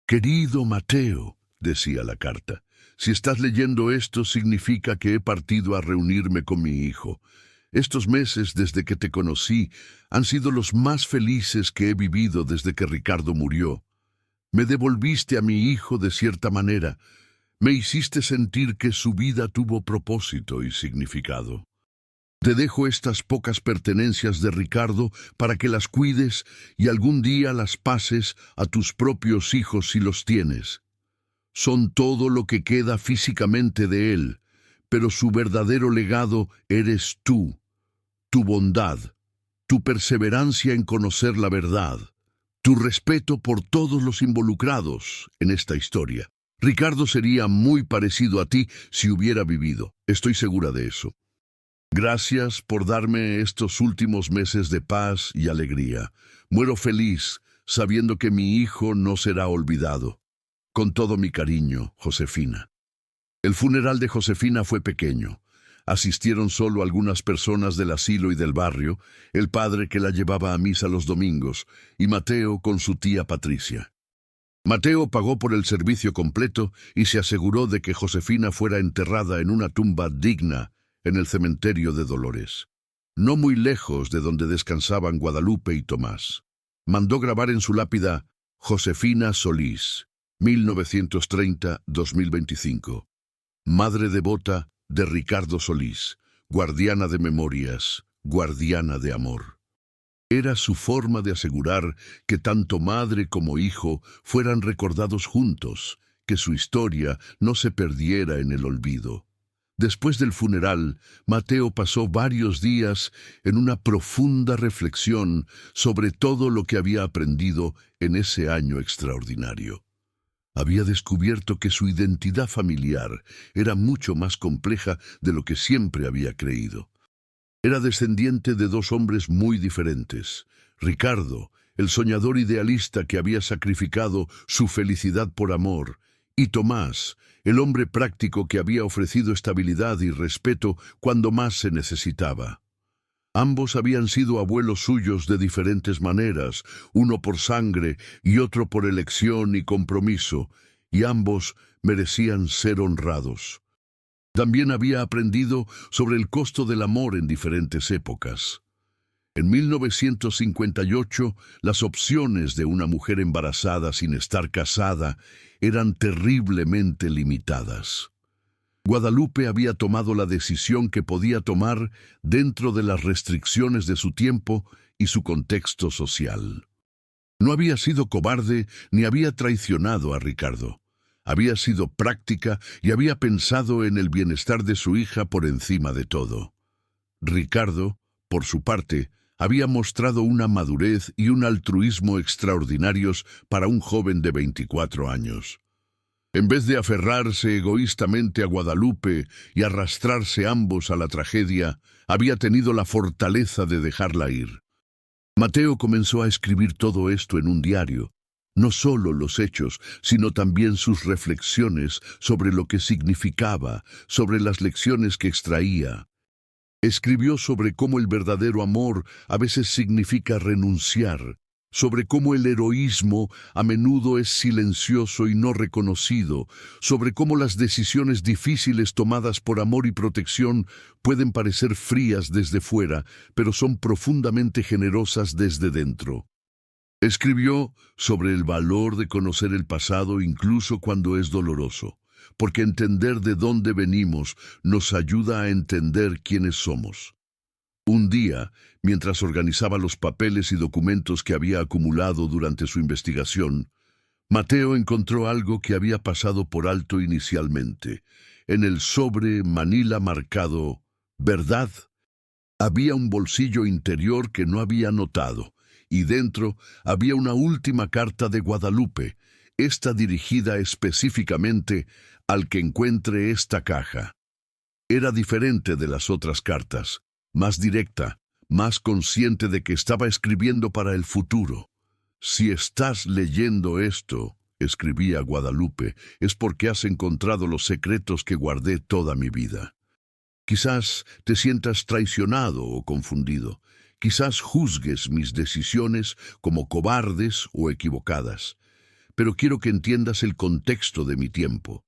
«Querido Mateo», decía la carta, «si estás leyendo esto significa que he partido a reunirme con mi hijo. Estos meses desde que te conocí han sido los más felices que he vivido desde que Ricardo murió. Me devolviste a mi hijo de cierta manera. Me hiciste sentir que su vida tuvo propósito y significado. Te dejo estas pocas pertenencias de Ricardo para que las cuides y algún día las pases a tus propios hijos si los tienes. Son todo lo que queda físicamente de él, pero su verdadero legado eres tú, tu bondad, tu perseverancia en conocer la verdad, tu respeto por todos los involucrados en esta historia. Ricardo sería muy parecido a ti si hubiera vivido, estoy segura de eso. Gracias por darme estos últimos meses de paz y alegría. Muero feliz sabiendo que mi hijo no será olvidado. Con todo mi cariño, Josefina». El funeral de Josefina fue pequeño. Asistieron solo algunas personas del asilo y del barrio, el padre que la llevaba a misa los domingos, y Mateo con su tía Patricia. Mateo pagó por el servicio completo y se aseguró de que Josefina fuera enterrada en una tumba digna en el cementerio de Dolores, no muy lejos de donde descansaban Guadalupe y Tomás. Mandó grabar en su lápida «Josefina Solís, 1930-2025. Madre devota de Ricardo Solís, guardiana de memorias, guardiana de amor». Era su forma de asegurar que tanto madre como hijo fueran recordados juntos, que su historia no se perdiera en el olvido. Después del funeral, Mateo pasó varios días en una profunda reflexión sobre todo lo que había aprendido en ese año extraordinario. Había descubierto que su identidad familiar era mucho más compleja de lo que siempre había creído. Era descendiente de dos hombres muy diferentes. Ricardo, el soñador idealista que había sacrificado su felicidad por amor, y Tomás, el hombre práctico que había ofrecido estabilidad y respeto cuando más se necesitaba. Ambos habían sido abuelos suyos de diferentes maneras, uno por sangre y otro por elección y compromiso, y ambos merecían ser honrados. También había aprendido sobre el costo del amor en diferentes épocas. En 1958, las opciones de una mujer embarazada sin estar casada eran terriblemente limitadas. Guadalupe había tomado la decisión que podía tomar dentro de las restricciones de su tiempo y su contexto social. No había sido cobarde ni había traicionado a Ricardo. Había sido práctica y había pensado en el bienestar de su hija por encima de todo. Ricardo, por su parte, había mostrado una madurez y un altruismo extraordinarios para un joven de 24 años. En vez de aferrarse egoístamente a Guadalupe y arrastrarse ambos a la tragedia, había tenido la fortaleza de dejarla ir. Mateo comenzó a escribir todo esto en un diario, No solo los hechos, sino también sus reflexiones sobre lo que significaba, sobre las lecciones que extraía. Escribió sobre cómo el verdadero amor a veces significa renunciar, sobre cómo el heroísmo a menudo es silencioso y no reconocido, sobre cómo las decisiones difíciles tomadas por amor y protección pueden parecer frías desde fuera, pero son profundamente generosas desde dentro. Escribió sobre el valor de conocer el pasado incluso cuando es doloroso, porque entender de dónde venimos nos ayuda a entender quiénes somos. Un día, mientras organizaba los papeles y documentos que había acumulado durante su investigación, Mateo encontró algo que había pasado por alto inicialmente. En el sobre manila marcado «Verdad» había un bolsillo interior que no había notado, y dentro había una última carta de Guadalupe, esta dirigida específicamente al que encuentre esta caja. Era diferente de las otras cartas, más directa, más consciente de que estaba escribiendo para el futuro. «Si estás leyendo esto», escribía Guadalupe, «es porque has encontrado los secretos que guardé toda mi vida. Quizás te sientas traicionado o confundido. Quizás juzgues mis decisiones como cobardes o equivocadas. Pero quiero que entiendas el contexto de mi tiempo.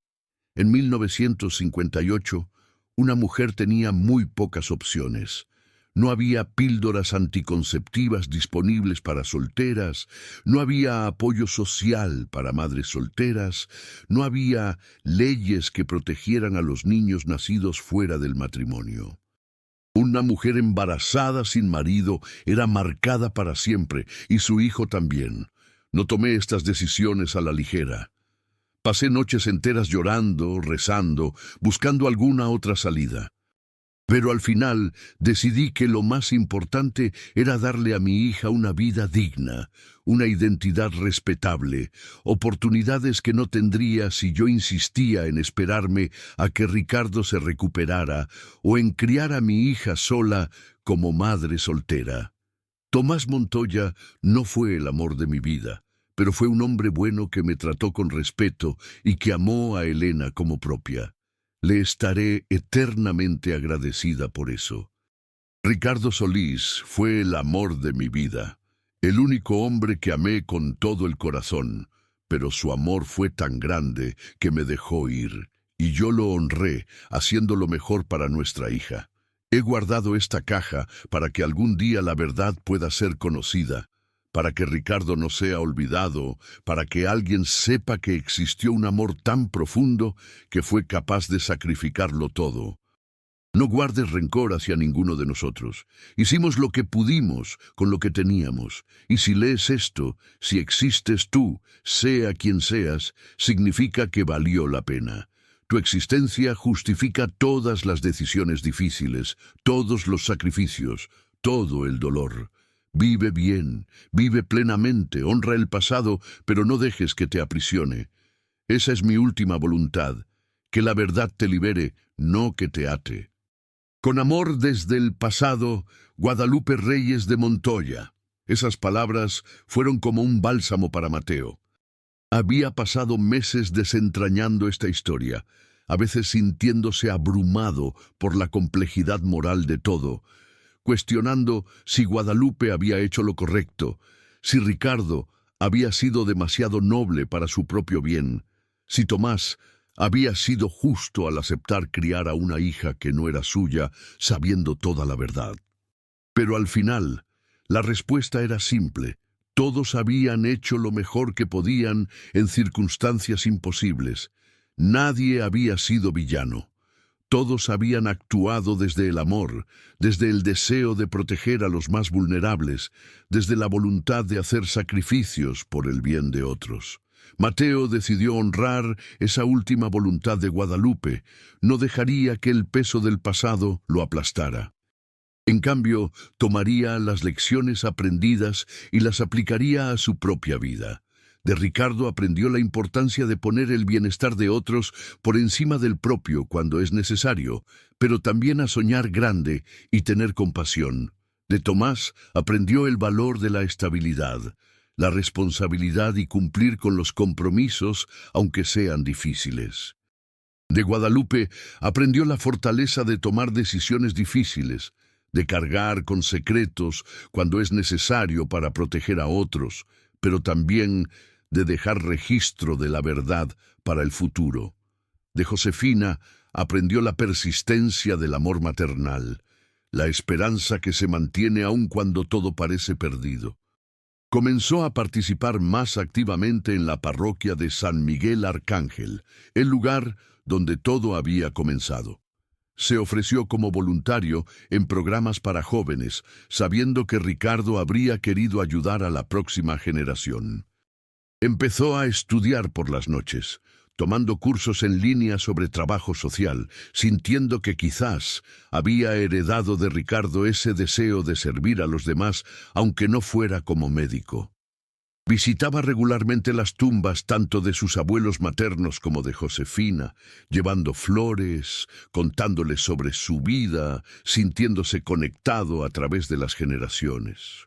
En 1958, una mujer tenía muy pocas opciones. No había píldoras anticonceptivas disponibles para solteras, no había apoyo social para madres solteras, no había leyes que protegieran a los niños nacidos fuera del matrimonio. Una mujer embarazada sin marido era marcada para siempre, y su hijo también. No tomé estas decisiones a la ligera. Pasé noches enteras llorando, rezando, buscando alguna otra salida. Pero al final decidí que lo más importante era darle a mi hija una vida digna, una identidad respetable, oportunidades que no tendría si yo insistía en esperarme a que Ricardo se recuperara o en criar a mi hija sola como madre soltera. Tomás Montoya no fue el amor de mi vida, pero fue un hombre bueno que me trató con respeto y que amó a Elena como propia. Le estaré eternamente agradecida por eso. Ricardo Solís fue el amor de mi vida, el único hombre que amé con todo el corazón, pero su amor fue tan grande que me dejó ir, y yo lo honré, haciendo lo mejor para nuestra hija. He guardado esta caja para que algún día la verdad pueda ser conocida, para que Ricardo no sea olvidado, para que alguien sepa que existió un amor tan profundo que fue capaz de sacrificarlo todo. No guardes rencor hacia ninguno de nosotros. Hicimos lo que pudimos con lo que teníamos, y si lees esto, si existes tú, sea quien seas, significa que valió la pena. Tu existencia justifica todas las decisiones difíciles, todos los sacrificios, todo el dolor. Vive bien, vive plenamente, honra el pasado, pero no dejes que te aprisione. Esa es mi última voluntad, que la verdad te libere, no que te ate. Con amor desde el pasado, Guadalupe Reyes de Montoya. Esas palabras fueron como un bálsamo para Mateo. Había pasado meses desentrañando esta historia, a veces sintiéndose abrumado por la complejidad moral de todo, cuestionando si Guadalupe había hecho lo correcto, si Ricardo había sido demasiado noble para su propio bien, si Tomás había sido justo al aceptar criar a una hija que no era suya, sabiendo toda la verdad. Pero al final, la respuesta era simple. Todos habían hecho lo mejor que podían en circunstancias imposibles. Nadie había sido villano. Todos habían actuado desde el amor, desde el deseo de proteger a los más vulnerables, desde la voluntad de hacer sacrificios por el bien de otros. Mateo decidió honrar esa última voluntad de Guadalupe. No dejaría que el peso del pasado lo aplastara. En cambio, tomaría las lecciones aprendidas y las aplicaría a su propia vida. De Ricardo aprendió la importancia de poner el bienestar de otros por encima del propio cuando es necesario, pero también a soñar grande y tener compasión. De Tomás aprendió el valor de la estabilidad. la responsabilidad y cumplir con los compromisos, aunque sean difíciles. De Guadalupe aprendió la fortaleza de tomar decisiones difíciles, de cargar con secretos cuando es necesario para proteger a otros, pero también de dejar registro de la verdad para el futuro. De Josefina aprendió la persistencia del amor maternal, la esperanza que se mantiene aun cuando todo parece perdido. Comenzó a participar más activamente en la parroquia de San Miguel Arcángel, el lugar donde todo había comenzado. Se ofreció como voluntario en programas para jóvenes, sabiendo que Ricardo habría querido ayudar a la próxima generación. Empezó a estudiar por las noches, tomando cursos en línea sobre trabajo social, sintiendo que quizás había heredado de Ricardo ese deseo de servir a los demás, aunque no fuera como médico. Visitaba regularmente las tumbas tanto de sus abuelos maternos como de Josefina, llevando flores, contándoles sobre su vida, sintiéndose conectado a través de las generaciones.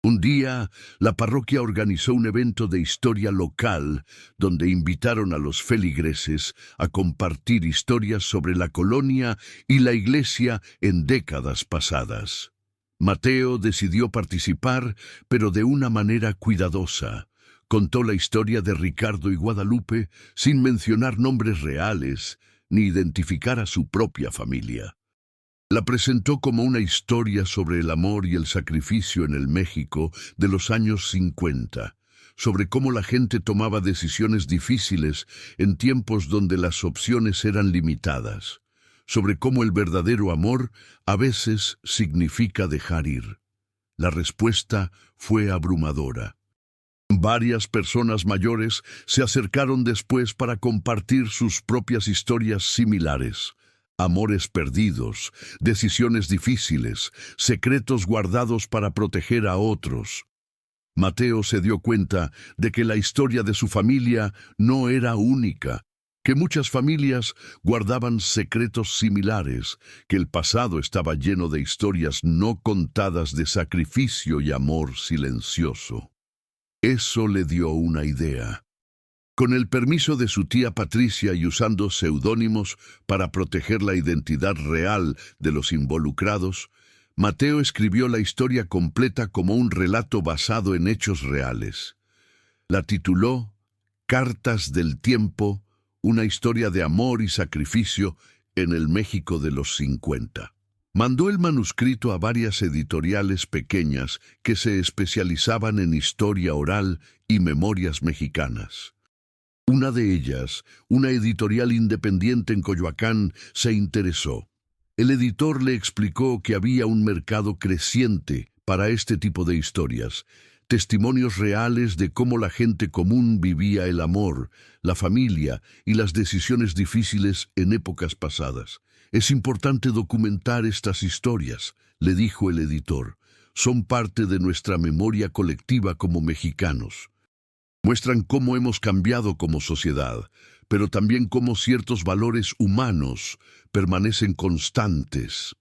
Un día, la parroquia organizó un evento de historia local donde invitaron a los feligreses a compartir historias sobre la colonia y la iglesia en décadas pasadas. Mateo decidió participar, pero de una manera cuidadosa. Contó la historia de Ricardo y Guadalupe sin mencionar nombres reales ni identificar a su propia familia. La presentó como una historia sobre el amor y el sacrificio en el México de los años 50, sobre cómo la gente tomaba decisiones difíciles en tiempos donde las opciones eran limitadas, sobre cómo el verdadero amor a veces significa dejar ir. La respuesta fue abrumadora. Varias personas mayores se acercaron después para compartir sus propias historias similares. Amores perdidos, decisiones difíciles, secretos guardados para proteger a otros. Mateo se dio cuenta de que la historia de su familia no era única, que muchas familias guardaban secretos similares, que el pasado estaba lleno de historias no contadas de sacrificio y amor silencioso. Eso le dio una idea. Con el permiso de su tía Patricia y usando seudónimos para proteger la identidad real de los involucrados, Mateo escribió la historia completa como un relato basado en hechos reales. La tituló Cartas del Tiempo, una historia de amor y sacrificio en el México de los 50. Mandó el manuscrito a varias editoriales pequeñas que se especializaban en historia oral y memorias mexicanas. Una de ellas, una editorial independiente en Coyoacán, se interesó. El editor le explicó que había un mercado creciente para este tipo de historias, testimonios reales de cómo la gente común vivía el amor, la familia y las decisiones difíciles en épocas pasadas. Es importante documentar estas historias, le dijo el editor. Son parte de nuestra memoria colectiva como mexicanos. Muestran cómo hemos cambiado como sociedad, pero también cómo ciertos valores humanos permanecen constantes.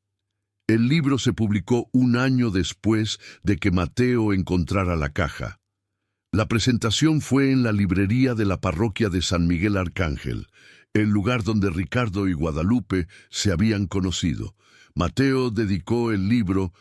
El libro se publicó un año después de que Mateo encontrara la caja. La presentación fue en la librería de la parroquia de San Miguel Arcángel, el lugar donde Ricardo y Guadalupe se habían conocido. Mateo dedicó el libro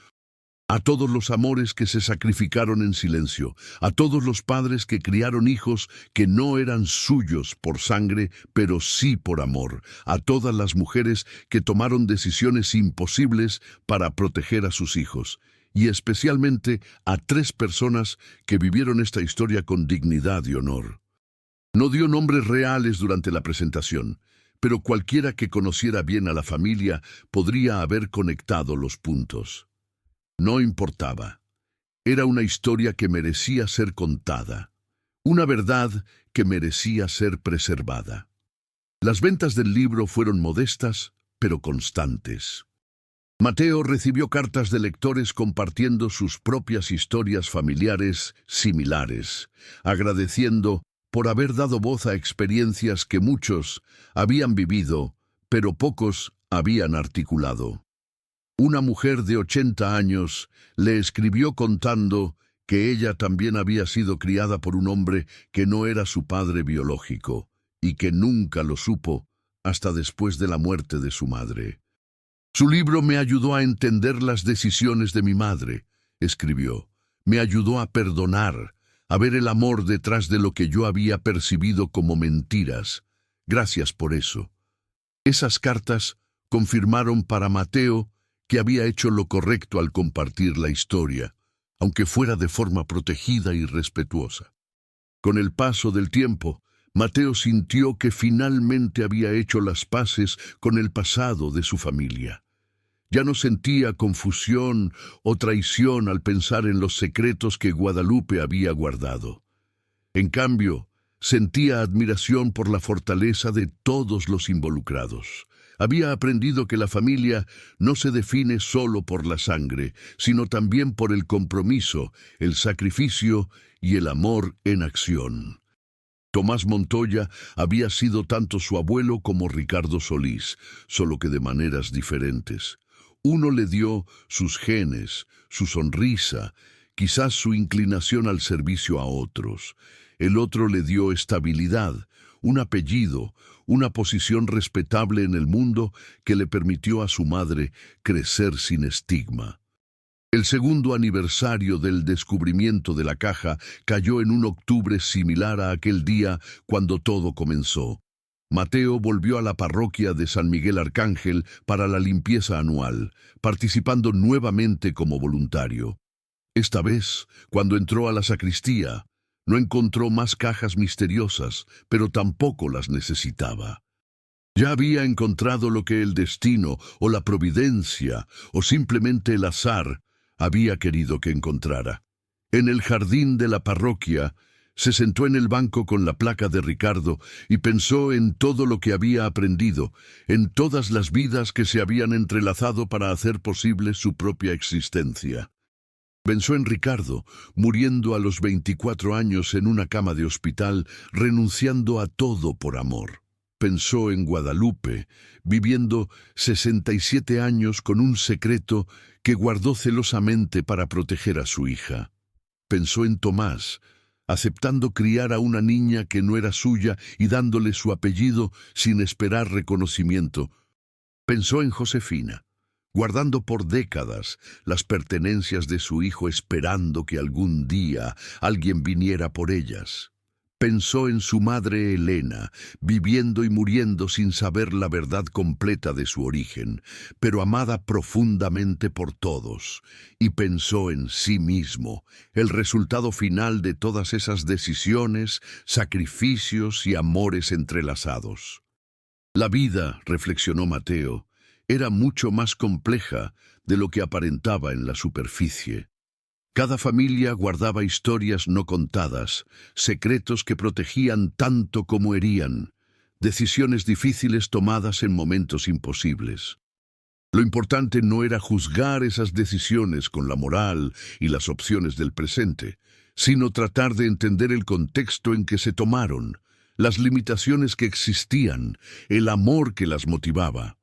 a todos los amores que se sacrificaron en silencio, a todos los padres que criaron hijos que no eran suyos por sangre, pero sí por amor, a todas las mujeres que tomaron decisiones imposibles para proteger a sus hijos, y especialmente a 3 personas que vivieron esta historia con dignidad y honor. No dio nombres reales durante la presentación, pero cualquiera que conociera bien a la familia podría haber conectado los puntos. No importaba. Era una historia que merecía ser contada, una verdad que merecía ser preservada. Las ventas del libro fueron modestas, pero constantes. Mateo recibió cartas de lectores compartiendo sus propias historias familiares similares, agradeciendo por haber dado voz a experiencias que muchos habían vivido, pero pocos habían articulado. Una mujer de 80 años le escribió contando que ella también había sido criada por un hombre que no era su padre biológico y que nunca lo supo hasta después de la muerte de su madre. Su libro me ayudó a entender las decisiones de mi madre, escribió. Me ayudó a perdonar, a ver el amor detrás de lo que yo había percibido como mentiras. Gracias por eso. Esas cartas confirmaron para Mateo que había hecho lo correcto al compartir la historia, aunque fuera de forma protegida y respetuosa. Con el paso del tiempo, Mateo sintió que finalmente había hecho las paces con el pasado de su familia. Ya no sentía confusión o traición al pensar en los secretos que Guadalupe había guardado. En cambio, sentía admiración por la fortaleza de todos los involucrados. Había aprendido que la familia no se define solo por la sangre, sino también por el compromiso, el sacrificio y el amor en acción. Tomás Montoya había sido tanto su abuelo como Ricardo Solís, solo que de maneras diferentes. Uno le dio sus genes, su sonrisa, quizás su inclinación al servicio a otros. El otro le dio estabilidad, un apellido, una posición respetable en el mundo que le permitió a su madre crecer sin estigma. El segundo aniversario del descubrimiento de la caja cayó en un octubre similar a aquel día cuando todo comenzó. Mateo volvió a la parroquia de San Miguel Arcángel para la limpieza anual, participando nuevamente como voluntario. Esta vez, cuando entró a la sacristía, no encontró más cajas misteriosas, pero tampoco las necesitaba. Ya había encontrado lo que el destino, o la providencia, o simplemente el azar, había querido que encontrara. En el jardín de la parroquia, se sentó en el banco con la placa de Ricardo y pensó en todo lo que había aprendido, en todas las vidas que se habían entrelazado para hacer posible su propia existencia. Pensó en Ricardo, muriendo a los 24 años en una cama de hospital, renunciando a todo por amor. Pensó en Guadalupe, viviendo 67 años con un secreto que guardó celosamente para proteger a su hija. Pensó en Tomás, aceptando criar a una niña que no era suya y dándole su apellido sin esperar reconocimiento. Pensó en Josefina, guardando por décadas las pertenencias de su hijo esperando que algún día alguien viniera por ellas. Pensó en su madre Elena, viviendo y muriendo sin saber la verdad completa de su origen, pero amada profundamente por todos. Y pensó en sí mismo, el resultado final de todas esas decisiones, sacrificios y amores entrelazados. La vida, reflexionó Mateo, era mucho más compleja de lo que aparentaba en la superficie. Cada familia guardaba historias no contadas, secretos que protegían tanto como herían, decisiones difíciles tomadas en momentos imposibles. Lo importante no era juzgar esas decisiones con la moral y las opciones del presente, sino tratar de entender el contexto en que se tomaron, las limitaciones que existían, el amor que las motivaba.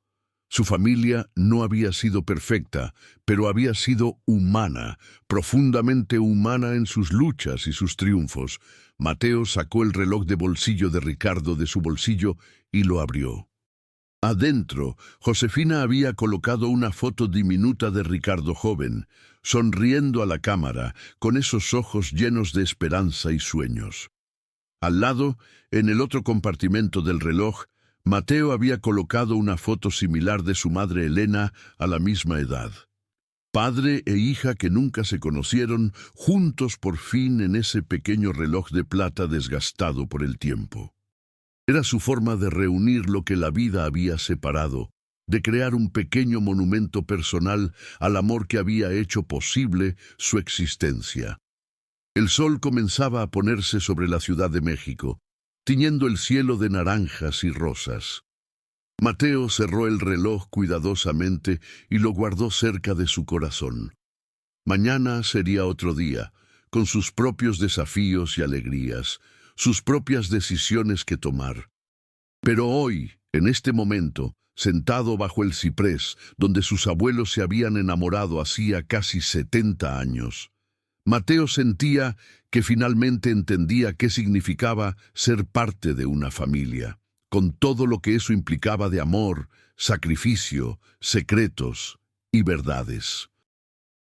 Su familia no había sido perfecta, pero había sido humana, profundamente humana en sus luchas y sus triunfos. Mateo sacó el reloj de bolsillo de Ricardo de su bolsillo y lo abrió. Adentro, Josefina había colocado una foto diminuta de Ricardo joven, sonriendo a la cámara, con esos ojos llenos de esperanza y sueños. Al lado, en el otro compartimento del reloj, Mateo había colocado una foto similar de su madre Elena a la misma edad. Padre e hija que nunca se conocieron, juntos por fin en ese pequeño reloj de plata desgastado por el tiempo. Era su forma de reunir lo que la vida había separado, de crear un pequeño monumento personal al amor que había hecho posible su existencia. El sol comenzaba a ponerse sobre la Ciudad de México, tiñendo el cielo de naranjas y rosas. Mateo cerró el reloj cuidadosamente y lo guardó cerca de su corazón. Mañana sería otro día, con sus propios desafíos y alegrías, sus propias decisiones que tomar. Pero hoy, en este momento, sentado bajo el ciprés, donde sus abuelos se habían enamorado hacía casi 70 años, Mateo sentía que finalmente entendía qué significaba ser parte de una familia, con todo lo que eso implicaba de amor, sacrificio, secretos y verdades.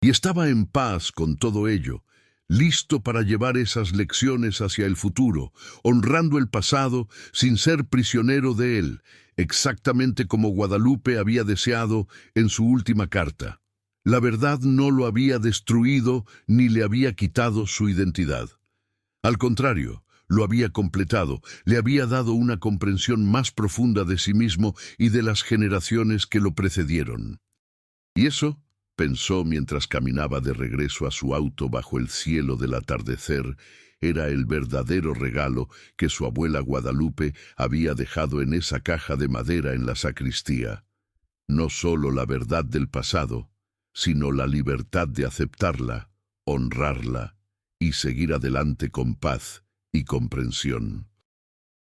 Y estaba en paz con todo ello, listo para llevar esas lecciones hacia el futuro, honrando el pasado sin ser prisionero de él, exactamente como Guadalupe había deseado en su última carta. La verdad no lo había destruido ni le había quitado su identidad. Al contrario, lo había completado, le había dado una comprensión más profunda de sí mismo y de las generaciones que lo precedieron. Y eso, pensó mientras caminaba de regreso a su auto bajo el cielo del atardecer, era el verdadero regalo que su abuela Guadalupe había dejado en esa caja de madera en la sacristía. No solo la verdad del pasado, sino la libertad de aceptarla, honrarla y seguir adelante con paz y comprensión.